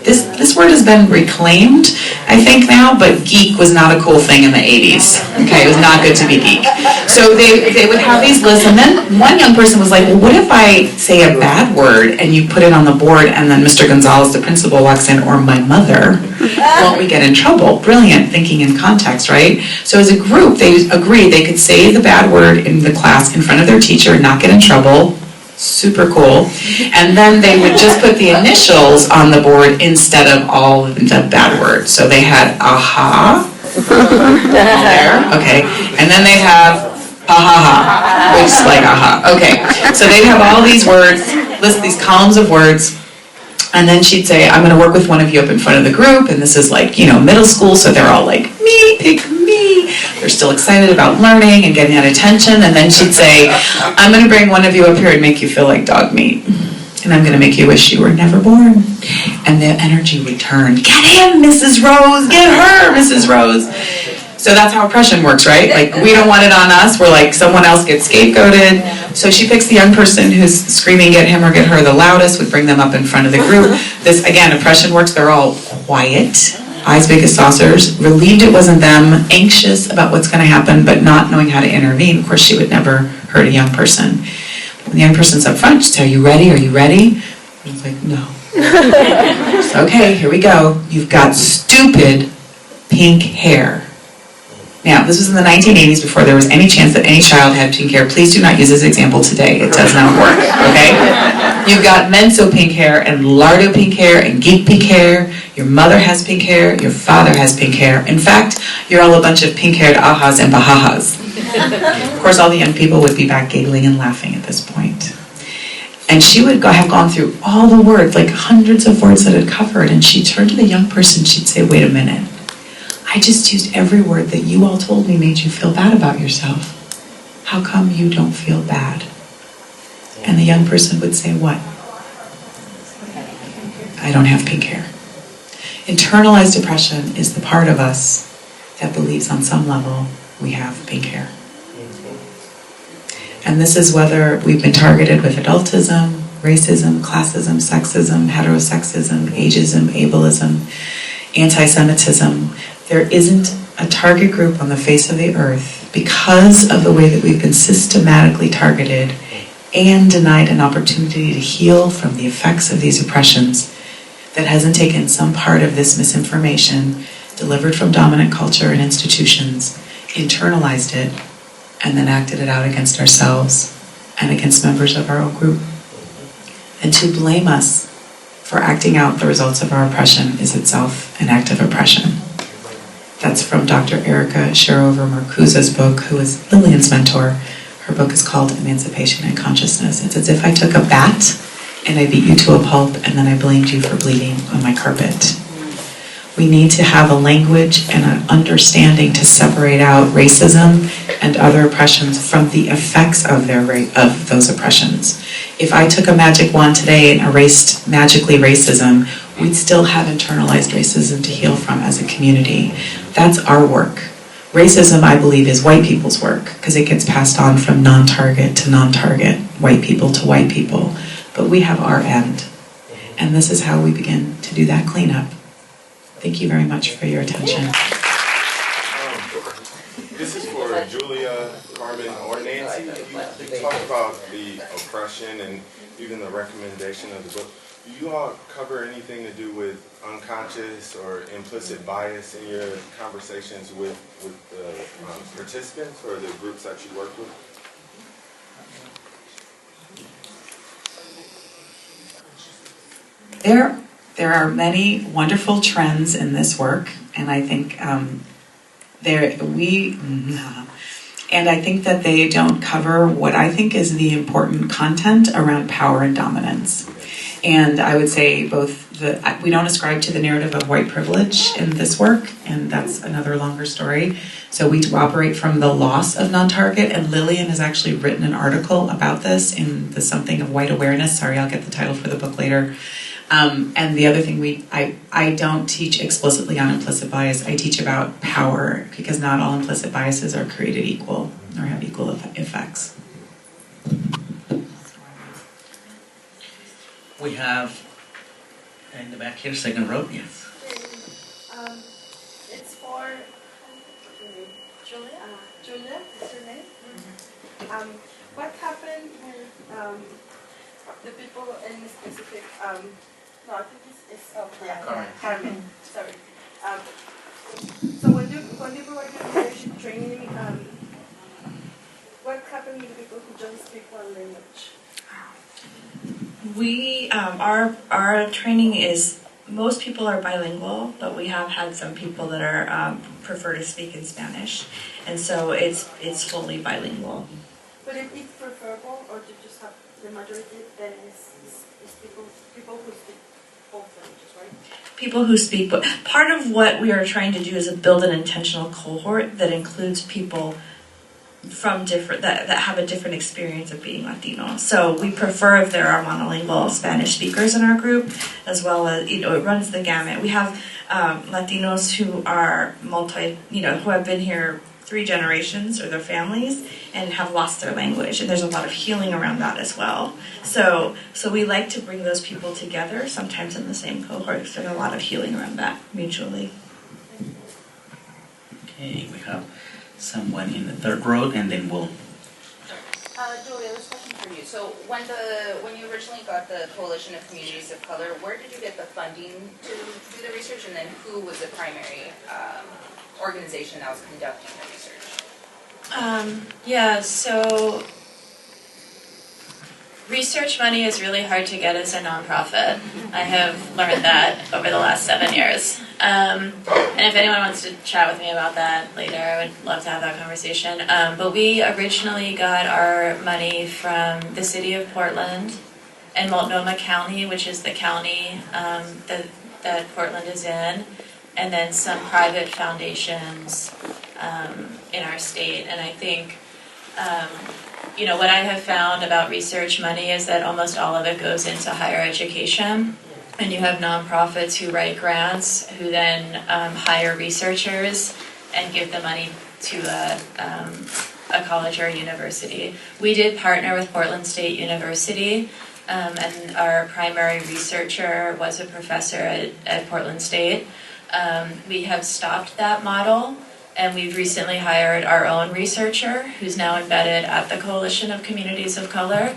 this word has been reclaimed, I think now, but geek was not a cool thing in the 80s. Okay, it was not good to be geek. So they would have these lists, and then one young person was like, well, what if I say a bad word and you put it on the board and then Mr. Gonzalez, the principal, walks in, or my mother, won't we get in trouble? Brilliant thinking in context, right? So as a group, they agreed they could say the bad word in the class in front of their teacher and not get in trouble. Super cool. And then they would just put the initials on the board instead of all of the bad words. So they had aha, there, okay. And then they have ha, which is like aha. Okay. So they'd have all these words, list these columns of words. And then she'd say, I'm going to work with one of you up in front of the group, and this is like, middle school, so they're all like, me, pick me. They're still excited about learning and getting that attention. And then she'd say, I'm going to bring one of you up here and make you feel like dog meat. And I'm going to make you wish you were never born. And the energy would turn. Get him, Mrs. Rose. Get her, Mrs. Rose. So that's how oppression works, right? Like, we don't want it on us. We're like, someone else gets scapegoated. So she picks the young person who's screaming, get him or get her the loudest, would bring them up in front of the group. This, again, oppression works. They're all quiet, eyes big as saucers, relieved it wasn't them, anxious about what's going to happen, but not knowing how to intervene. Of course, she would never hurt a young person. When the young person's up front, she'd say, are you ready? Are you ready? I was like, no. So, okay, here we go. You've got stupid pink hair. Now, this was in the 1980s before there was any chance that any child had pink hair. Please do not use this example today. It does not work, okay? You've got menso pink hair and lardo pink hair and geek pink hair. Your mother has pink hair. Your father has pink hair. In fact, you're all a bunch of pink-haired ahas and bahahas. Of course, all the young people would be back giggling and laughing at this point. And she would have gone through all the words, like hundreds of words that had covered, and she'd turn to the young person, she'd say, wait a minute. I just used every word that you all told me made you feel bad about yourself. How come you don't feel bad? And the young person would say, what? I don't have pink hair. Internalized depression is the part of us that believes on some level we have pink hair. And this is whether we've been targeted with adultism, racism, classism, sexism, heterosexism, ageism, ableism, anti-Semitism. There isn't a target group on the face of the earth because of the way that we've been systematically targeted and denied an opportunity to heal from the effects of these oppressions that hasn't taken some part of this misinformation delivered from dominant culture and institutions, internalized it, and then acted it out against ourselves and against members of our own group. And to blame us for acting out the results of our oppression is itself an act of oppression. That's from Dr. Erica Sharover-Marcusa's book, who is Lillian's mentor. Her book is called Emancipation and Consciousness. It's as if I took a bat and I beat you to a pulp and then I blamed you for bleeding on my carpet. We need to have a language and an understanding to separate out racism and other oppressions from the effects of those oppressions. If I took a magic wand today and erased magically racism, we'd still have internalized racism to heal from as a community. That's our work. Racism, I believe, is white people's work because it gets passed on from non-target to non-target, white people to white people. But we have our end. And this is how we begin to do that cleanup. Thank you very much for your attention. This is for Julia, Carmen, or Nanci. You talked about the oppression and even the recommendation of the book. Do you all cover anything to do with unconscious or implicit bias in your conversations with the participants or the groups that you work with? There are many wonderful trends in this work, and I think and I think that they don't cover what I think is the important content around power and dominance. And I would say we don't ascribe to the narrative of white privilege in this work, and that's another longer story. So we operate from the loss of non-target, and Lillian has actually written an article about this in the Something of White Awareness. Sorry, I'll get the title for the book later. And the other thing, I don't teach explicitly on implicit bias. I teach about power, because not all implicit biases are created equal or have equal effects. We have in the back here, second row, yes. It's for Julia. Julia, is your name? Mm-hmm. What happened with the people in specific? No, I think it's Carmen. Sorry. So when you provide your leadership training, what happened with the people who just speak one language? We our training is, most people are bilingual, but we have had some people that are prefer to speak in Spanish, and so it's fully bilingual. But it's preferable, or to just have the majority then is people who speak both languages, right? People who speak, but part of what we are trying to do is build an intentional cohort that includes people from different that have a different experience of being Latino. So we prefer if there are monolingual Spanish speakers in our group, as well as, it runs the gamut. We have Latinos who are who have been here 3 generations or their families and have lost their language, and there's a lot of healing around that as well. So we like to bring those people together, sometimes in the same cohort, because there's a lot of healing around that mutually. Okay, we have someone in the third row, and then we'll. Julia, this question for you. So when you originally got the Coalition of Communities of Color, where did you get the funding to do the research, and then who was the primary organization that was conducting the research? So research money is really hard to get as a nonprofit. I have learned that over the last 7 years. And if anyone wants to chat with me about that later, I would love to have that conversation. But we originally got our money from the city of Portland and Multnomah County, which is the county that Portland is in, and then some private foundations in our state. And I think what I have found about research money is that almost all of it goes into higher education. And you have nonprofits who write grants, who then hire researchers and give the money to a college or a university. We did partner with Portland State University, and our primary researcher was a professor at Portland State. We have stopped that model, and we've recently hired our own researcher, who's now embedded at the Coalition of Communities of Color,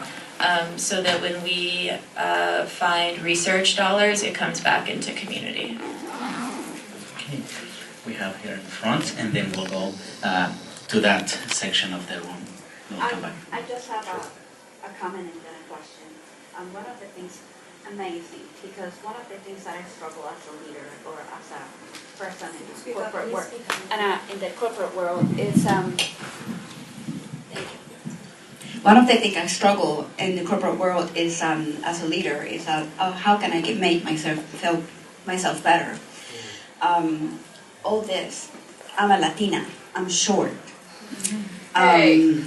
so that when we find research dollars, it comes back into community. Okay, we have here in front, and then we'll go to that section of the room. We'll come back. I just have a comment and then a question. One of the things, amazing, because one of the things that I struggle as a leader or as a person in this corporate work, and in the corporate world, is one of the things I struggle in the corporate world is, as a leader, is how can I make myself feel myself better? All this, I'm a Latina, I'm short. And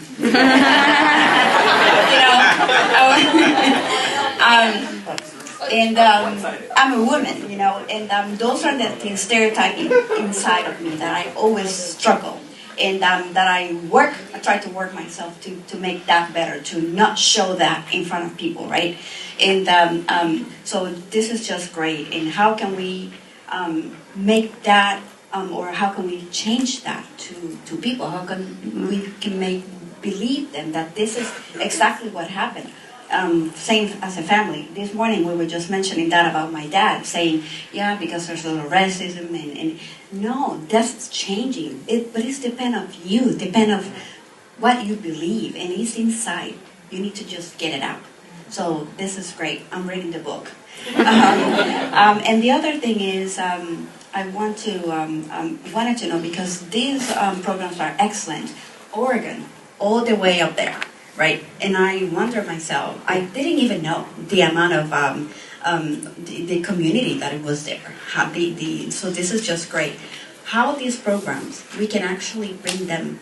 I'm a woman, and those are the things stereotyping inside of me that I always struggle. And that I try to work myself to make that better, to not show that in front of people, right? And so this is just great. And how can we make that, or how can we change that to people? How can we believe them that this is exactly what happened? same as a family. This morning we were just mentioning that about my dad, saying, yeah, because there's a little racism, and no, that's changing. But it's depend of you, depend of what you believe, and it's inside. You need to just get it out. So this is great. I'm reading the book. And the other thing is, I wanted to know, because these programs are excellent. Oregon, all the way up there, right? And I wonder myself, I didn't even know the amount of the community that it was there. So this is just great. How these programs, we can actually bring them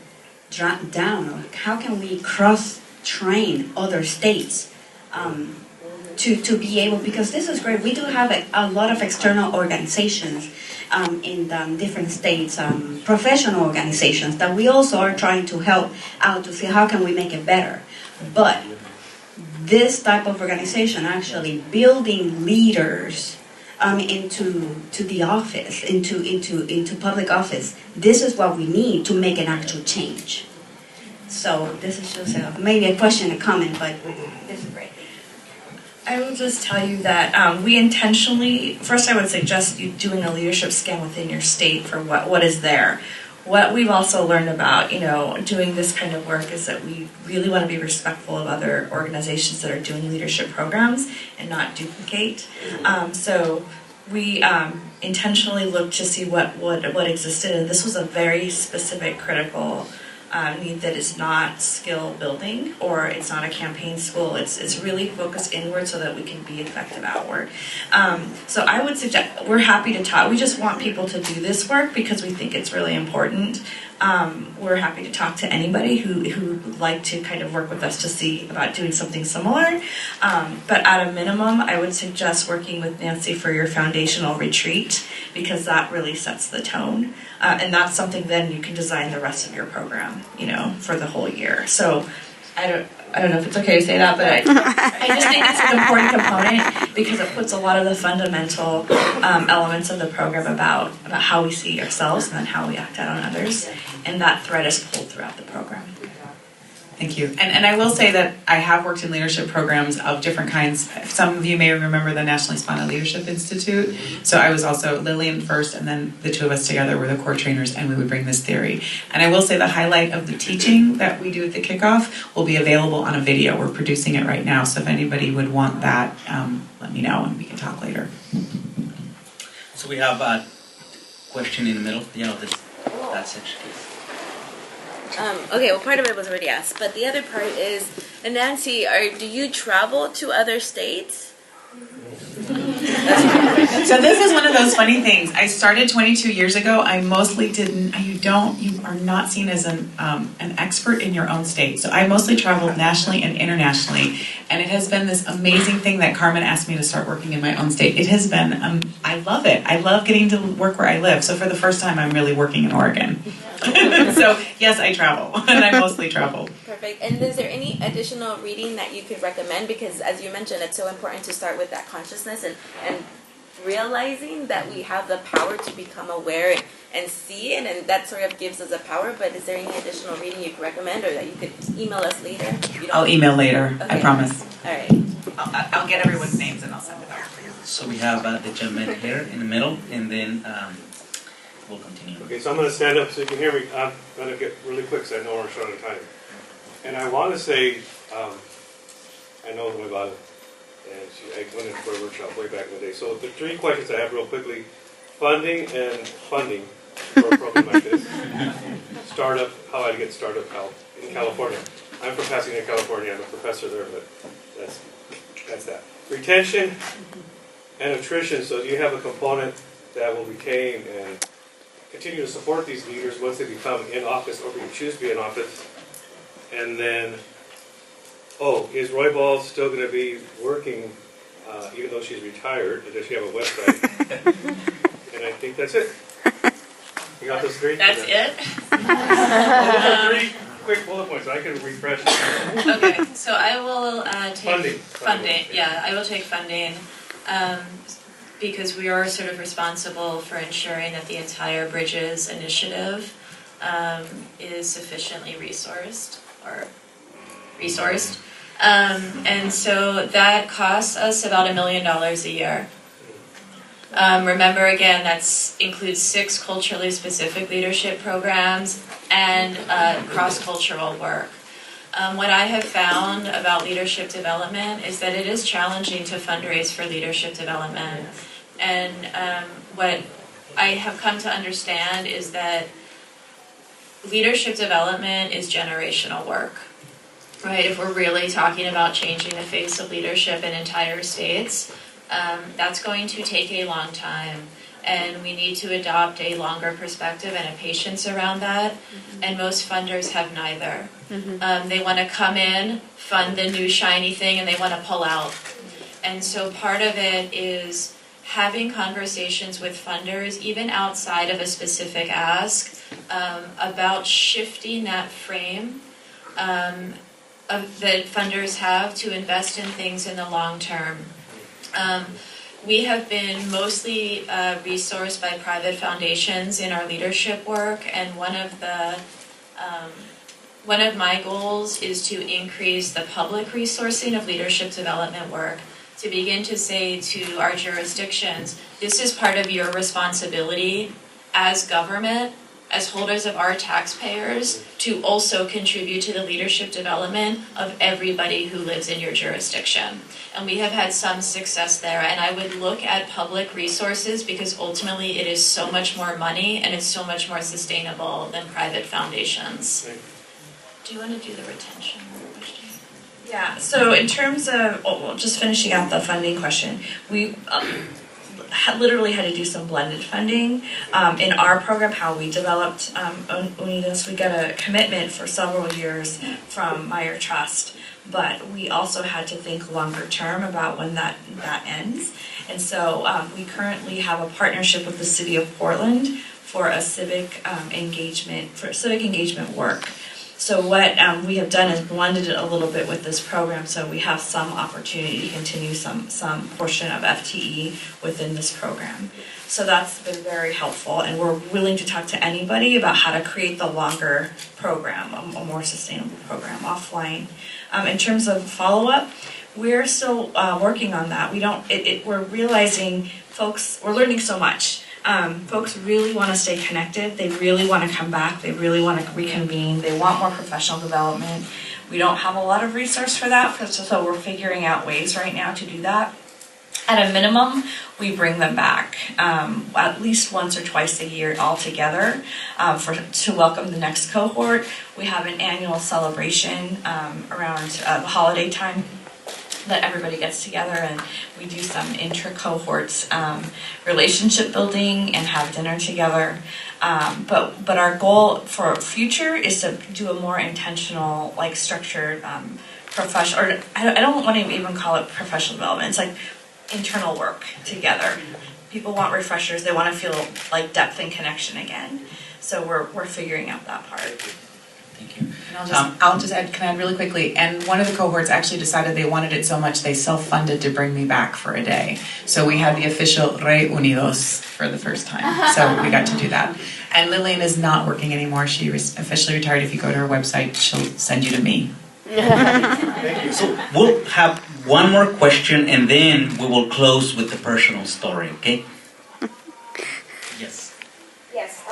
down, or how can we cross-train other states to be able, because this is great. We do have a lot of external organizations in different states, professional organizations that we also are trying to help out to see how can we make it better. But this type of organization actually building leaders into the office, into public office. This is what we need to make an actual change. So this is just maybe a question, a comment, but this is great. I will just tell you that we intentionally, first I would suggest you doing a leadership scan within your state for what is there. What we've also learned about, doing this kind of work is that we really want to be respectful of other organizations that are doing leadership programs and not duplicate. So we intentionally looked to see what existed, and this was a very specific, critical need that is not skill building, or it's not a campaign school. It's really focused inward so that we can be effective outward. So I would suggest, we're happy to talk. We just want people to do this work because we think it's really important. We're happy to talk to anybody who would like to kind of work with us to see about doing something similar. But at a minimum, I would suggest working with Nanci for your foundational retreat, because that really sets the tone. And that's something then you can design the rest of your program, for the whole year. So I don't know if it's okay to say that, but I just think it's an important component because it puts a lot of the fundamental elements of the program about how we see ourselves and then how we act out on others. And that thread is pulled throughout the program. Thank you. And I will say that I have worked in leadership programs of different kinds. Some of you may remember the National Hispanic Leadership Institute. So I was also Lillian first, and then the two of us together were the core trainers, and we would bring this theory. And I will say the highlight of the teaching that we do at the kickoff will be available on a video. We're producing it right now. So if anybody would want that, let me know and we can talk later. So we have a question in the middle, that section. Okay, well, part of it was already asked, but the other part is, and Nanci, do you travel to other states? So this is one of those funny things. I started 22 years ago. I mostly didn't. You are not seen as an expert in your own state. So I mostly traveled nationally and internationally, and it has been this amazing thing that Carmen asked me to start working in my own state. It has been. I love it. I love getting to work where I live. So for the first time, I'm really working in Oregon. So yes, I travel, and I mostly travel. Perfect. And is there any additional reading that you could recommend? Because as you mentioned, it's so important to start with that consciousness and realizing that we have the power to become aware and see it, and that sort of gives us a power. But is there any additional reading you could recommend, or that you could email us later? I'll email later. Okay. I promise. All right. I'll get everyone's names and I'll send it out. So we have the gentleman here in the middle, and then we'll continue. Okay, so I'm going to stand up so you can hear me. I'm going to get really quick because I know we're short on time. And I want to say, I know about it, and I went into for a workshop way back in the day. So the three questions I have real quickly: funding for a program like this, startup, how I get startup help in California. I'm from Pasadena, California. I'm a professor there, but that's that. Retention and attrition. So you have a component that will retain and continue to support these leaders once they become in office, or we choose to be in office. And then, is Roybal still going to be working, even though she's retired? Does she have a website? And I think that's it. You got those three? That's it? Three quick bullet points. I can refresh. Okay, so I will take funding. Yeah, I will take funding. Because we are sort of responsible for ensuring that the entire Bridges initiative is sufficiently resourced. And so that costs us about $1 million a year. Remember again, that includes 6 culturally specific leadership programs and cross-cultural work. What I have found about leadership development is that it is challenging to fundraise for leadership development. And what I have come to understand is that leadership development is generational work, right? If we're really talking about changing the face of leadership in entire states, that's going to take a long time. And we need to adopt a longer perspective and a patience around that. And most funders have neither. They want to come in, fund the new shiny thing, and they want to pull out. And so part of it is having conversations with funders, even outside of a specific ask, about shifting that frame that funders have to invest in things in the long term. We have been mostly resourced by private foundations in our leadership work, and one of my goals is to increase the public resourcing of leadership development work, to begin to say to our jurisdictions, this is part of your responsibility as government, as holders of our taxpayers, to also contribute to the leadership development of everybody who lives in your jurisdiction. And we have had some success there, and I would look at public resources because ultimately it is so much more money and it's so much more sustainable than private foundations. Do you want to do the retention question? Yeah, so in terms of, just finishing out the funding question, we literally had to do some blended funding. In our program, how we developed Unidas, we got a commitment for several years from Meier Trust, but we also had to think longer term about when that ends. And so we currently have a partnership with the City of Portland for a civic engagement work. So what we have done is blended it a little bit with this program, so we have some opportunity to continue some portion of FTE within this program. So that's been very helpful, and we're willing to talk to anybody about how to create the longer program, a more sustainable program offline. In terms of follow-up, we're still working on that. We're realizing we're learning so much. Folks really want to stay connected. They really want to come back. They really want to reconvene. They want more professional development. We don't have a lot of resource for that, so we're figuring out ways right now to do that. At a minimum, we bring them back at least once or twice a year all together to welcome the next cohort. We have an annual celebration around the holiday time that everybody gets together, and we do some inter-cohorts relationship building and have dinner together. But our goal for future is to do a more intentional, structured professional, or I don't want to even call it professional development. It's like internal work together. People want refreshers. They want to feel like depth and connection again. So we're figuring out that part. Thank you. And I'll just add, can I add really quickly? And one of the cohorts actually decided they wanted it so much they self-funded to bring me back for a day. So we had the official Reunidos for the first time. So we got to do that. And Lillian is not working anymore. She officially retired. If you go to her website, she'll send you to me. Thank you. So we'll have one more question and then we will close with the personal story, okay? Yes. Yes,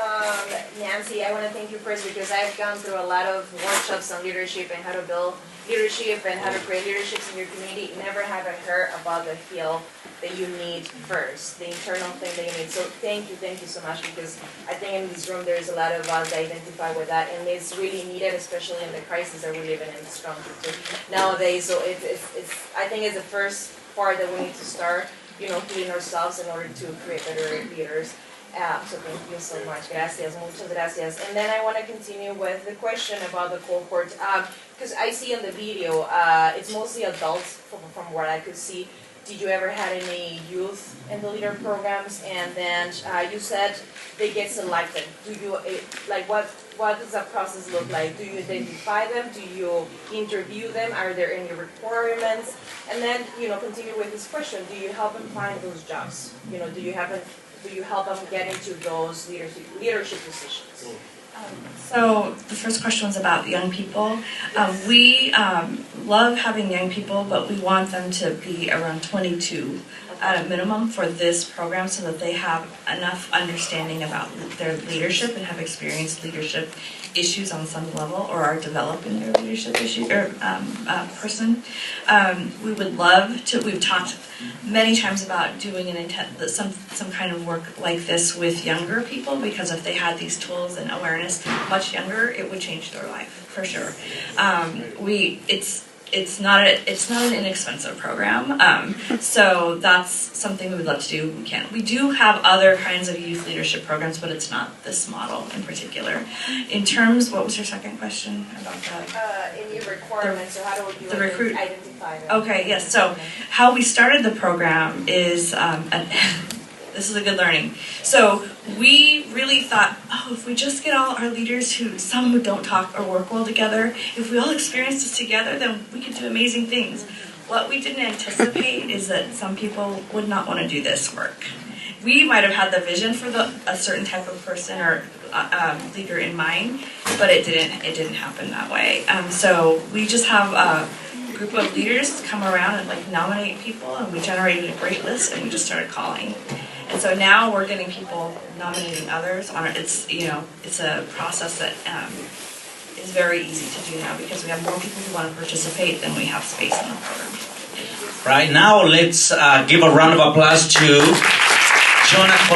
Nanci, I want to thank you first because I've gone through a lot of workshops on leadership and how to build leadership and how to create leaderships in your community. Never have I heard about the skill that you need first, the internal thing that you need. So thank you so much, because I think in this room there's a lot of us that identify with that, and it's really needed, especially in the crisis that we live in this country nowadays. So I think it's the first part that we need to start, healing ourselves in order to create better leaders. So thank you so much. Gracias, muchas gracias. And then I want to continue with the question about the cohort, because I see in the video, it's mostly adults from what I could see. Did you ever had any youth in the leader programs? And then you said they get selected. Do you, what does that process look like? Do you identify them? Do you interview them? Are there any requirements? And then, continue with this question. Do you help them find those jobs? Do you help them get into those leadership positions? So the first question was about young people. We love having young people, but we want them to be around 22 at a minimum for this program so that they have enough understanding about their leadership and have experienced leadership issues on some level or are developing their leadership issue or person. We would love to, we've talked many times about doing some kind of work like this with younger people, because if they had these tools and awareness much younger, it would change their life for sure. It's not an inexpensive program, so that's something we would love to do. We do have other kinds of youth leadership programs, but it's not this model in particular. In terms, what was your second question about that? In your requirements, so how do you identify them? Okay, yes. So how we started the program is this is a good learning. So we really thought, if we just get all our leaders some who don't talk or work well together, if we all experience this together, then we could do amazing things. What we didn't anticipate is that some people would not want to do this work. We might have had the vision for a certain type of person or leader in mind, but it didn't happen that way. So we just have a group of leaders come around and nominate people, and we generated a great list, and we just started calling. And so now we're getting people nominating others on it. It's a process that is very easy to do now because we have more people who want to participate than we have space in the program. Right now, let's give a round of applause to Jonath.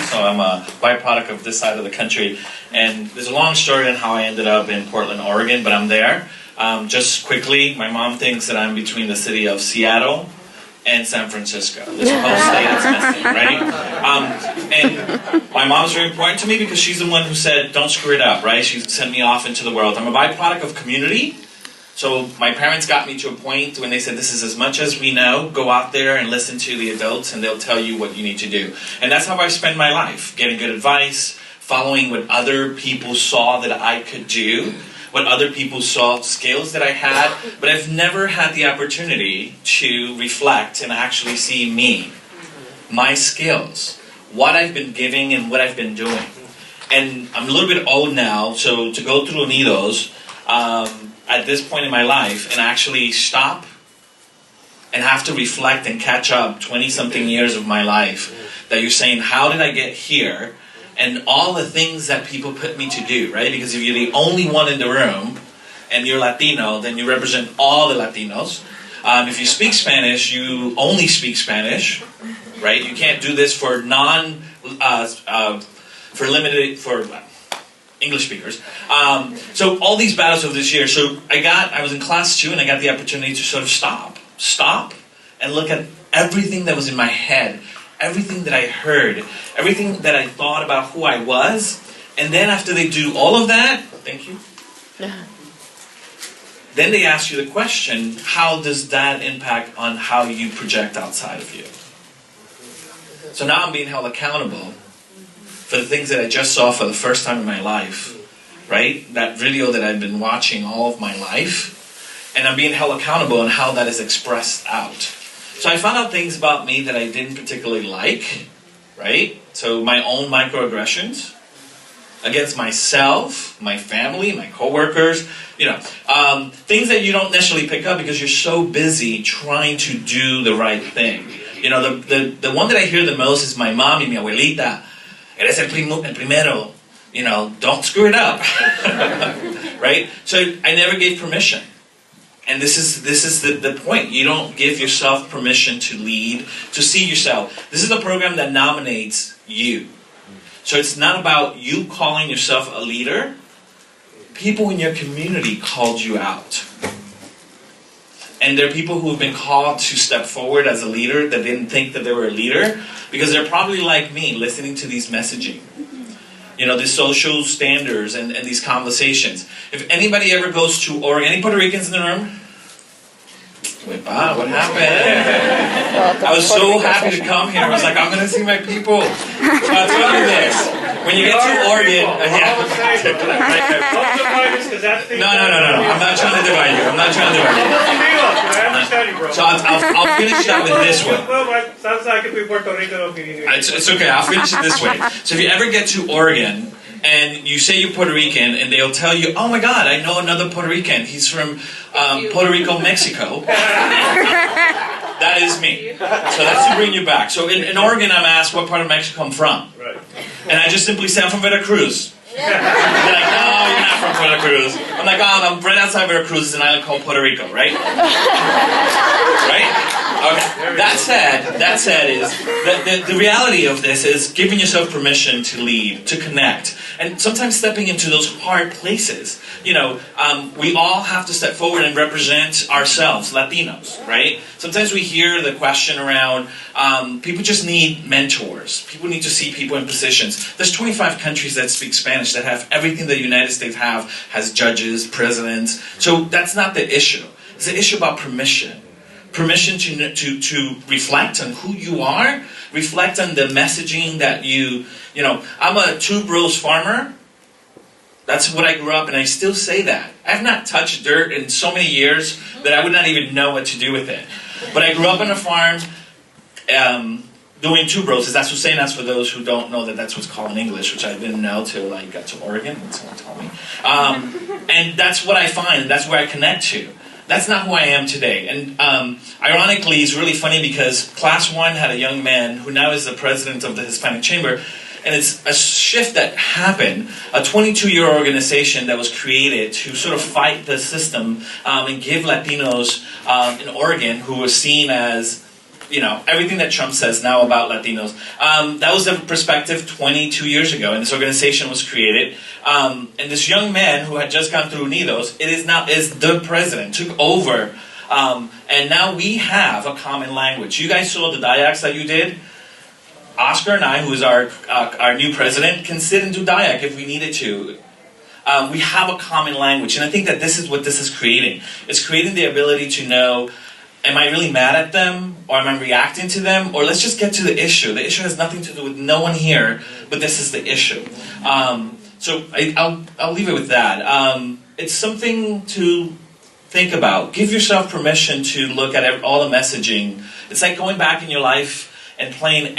So I'm a byproduct of this side of the country, and there's a long story on how I ended up in Portland, Oregon, but I'm there. Just quickly, my mom thinks that I'm between the city of Seattle and San Francisco. This whole state is messy, right? And my mom's very important to me because she's the one who said, don't screw it up, right? She sent me off into the world. I'm a byproduct of community. So my parents got me to a point when they said, this is as much as we know, go out there and listen to the adults and they'll tell you what you need to do. And that's how I spend my life, getting good advice, following what other people saw that I could do, what other people saw skills that I had, but I've never had the opportunity to reflect and actually see me, my skills, what I've been giving and what I've been doing. And I'm a little bit old now, so to go through Unidos at this point in my life and actually stop and have to reflect and catch up 20-something years of my life, that you're saying, how did I get here? And all the things that people put me to do, right? Because if you're the only one in the room and you're Latino, then you represent all the Latinos. If you speak Spanish, you only speak Spanish, right? You can't do this for for English speakers. So all these battles of this year. So I was in class 2 and I got the opportunity to sort of stop and look at everything that was in my head, everything that I heard, everything that I thought about who I was. And then after they do all of that, thank you. Then they ask you the question, how does that impact on how you project outside of you? So now I'm being held accountable for the things that I just saw for the first time in my life, right? That video that I've been watching all of my life, and I'm being held accountable on how that is expressed out. So I found out things about me that I didn't particularly like, right? So my own microaggressions against myself, my family, my coworkers, things that you don't necessarily pick up because you're so busy trying to do the right thing. The one that I hear the most is my mom and mi abuelita. Eres el primero. Don't screw it up. Right? So I never gave permission. And this is the point. You don't give yourself permission to lead, to see yourself. This is a program that nominates you. So it's not about you calling yourself a leader. People in your community called you out. And there are people who have been called to step forward as a leader that didn't think that they were a leader because they're probably like me, listening to these messaging. These social standards and these conversations. If anybody ever goes to Oregon, any Puerto Ricans in the room? Wow, what happened? I was so happy to come here. I was like, I'm going to see my people. So I'll tell you this. When you get to Oregon... No. I'm not trying to divide you. So I'll finish that with this one. It's okay. I'll finish it this way. So if you ever get to Oregon, and you say you're Puerto Rican, and they'll tell you, oh my God, I know another Puerto Rican. He's from Puerto Rico, Mexico. That is me. So that's to bring you back. So in Oregon, I'm asked what part of Mexico I'm from. Right. And I just simply say I'm from Veracruz. They're like, no, you're not from Veracruz. I'm like, oh, I'm right outside Veracruz. It's an island called Puerto Rico, right? Right? Okay. That said is the reality of this is giving yourself permission to lead, to connect, and sometimes stepping into those hard places. You know, we all have to step forward and represent ourselves, Latinos, right? Sometimes we hear the question around people just need mentors. People need to see people in positions. There's 25 countries that speak Spanish that have everything the United States has judges, presidents. So that's not the issue. It's the issue about permission. Permission to reflect on who you are, reflect on the messaging that you know, I'm a two-bros farmer. That's what I grew up, and I still say that. I've not touched dirt in so many years that I would not even know what to do with it. But I grew up on a farm doing two bros. That's Susenas for those who don't know that that's what's called in English, which I didn't know till I got to Oregon, and someone told me. And that's what I find, that's where I connect to. That's not who I am today. And ironically, it's really funny because Class 1 had a young man who now is the president of the Hispanic Chamber. And it's a shift that happened, a 22-year organization that was created to sort of fight the system and give Latinos in Oregon, who were seen as, you know, everything that Trump says now about Latinos. That was the perspective 22 years ago, and this organization was created. And this young man who had just gone through Unidos, is the president, took over. And now we have a common language. You guys saw the Dayaks that you did? Oscar and I, who is our new president, can sit and do Dayak if we needed to. We have a common language, and I think that this is what this is creating. It's creating the ability to know, am I really mad at them, or am I reacting to them, or let's just get to the issue. The issue has nothing to do with no one here, but this is the issue. So I'll leave it with that. It's something to think about. Give yourself permission to look at all the messaging. It's like going back in your life and playing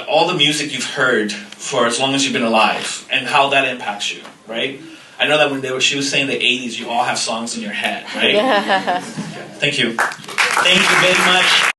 all the music you've heard for as long as you've been alive, and how that impacts you, right? I know that when she was saying the 80s, you all have songs in your head, right? Thank you. Thank you very much.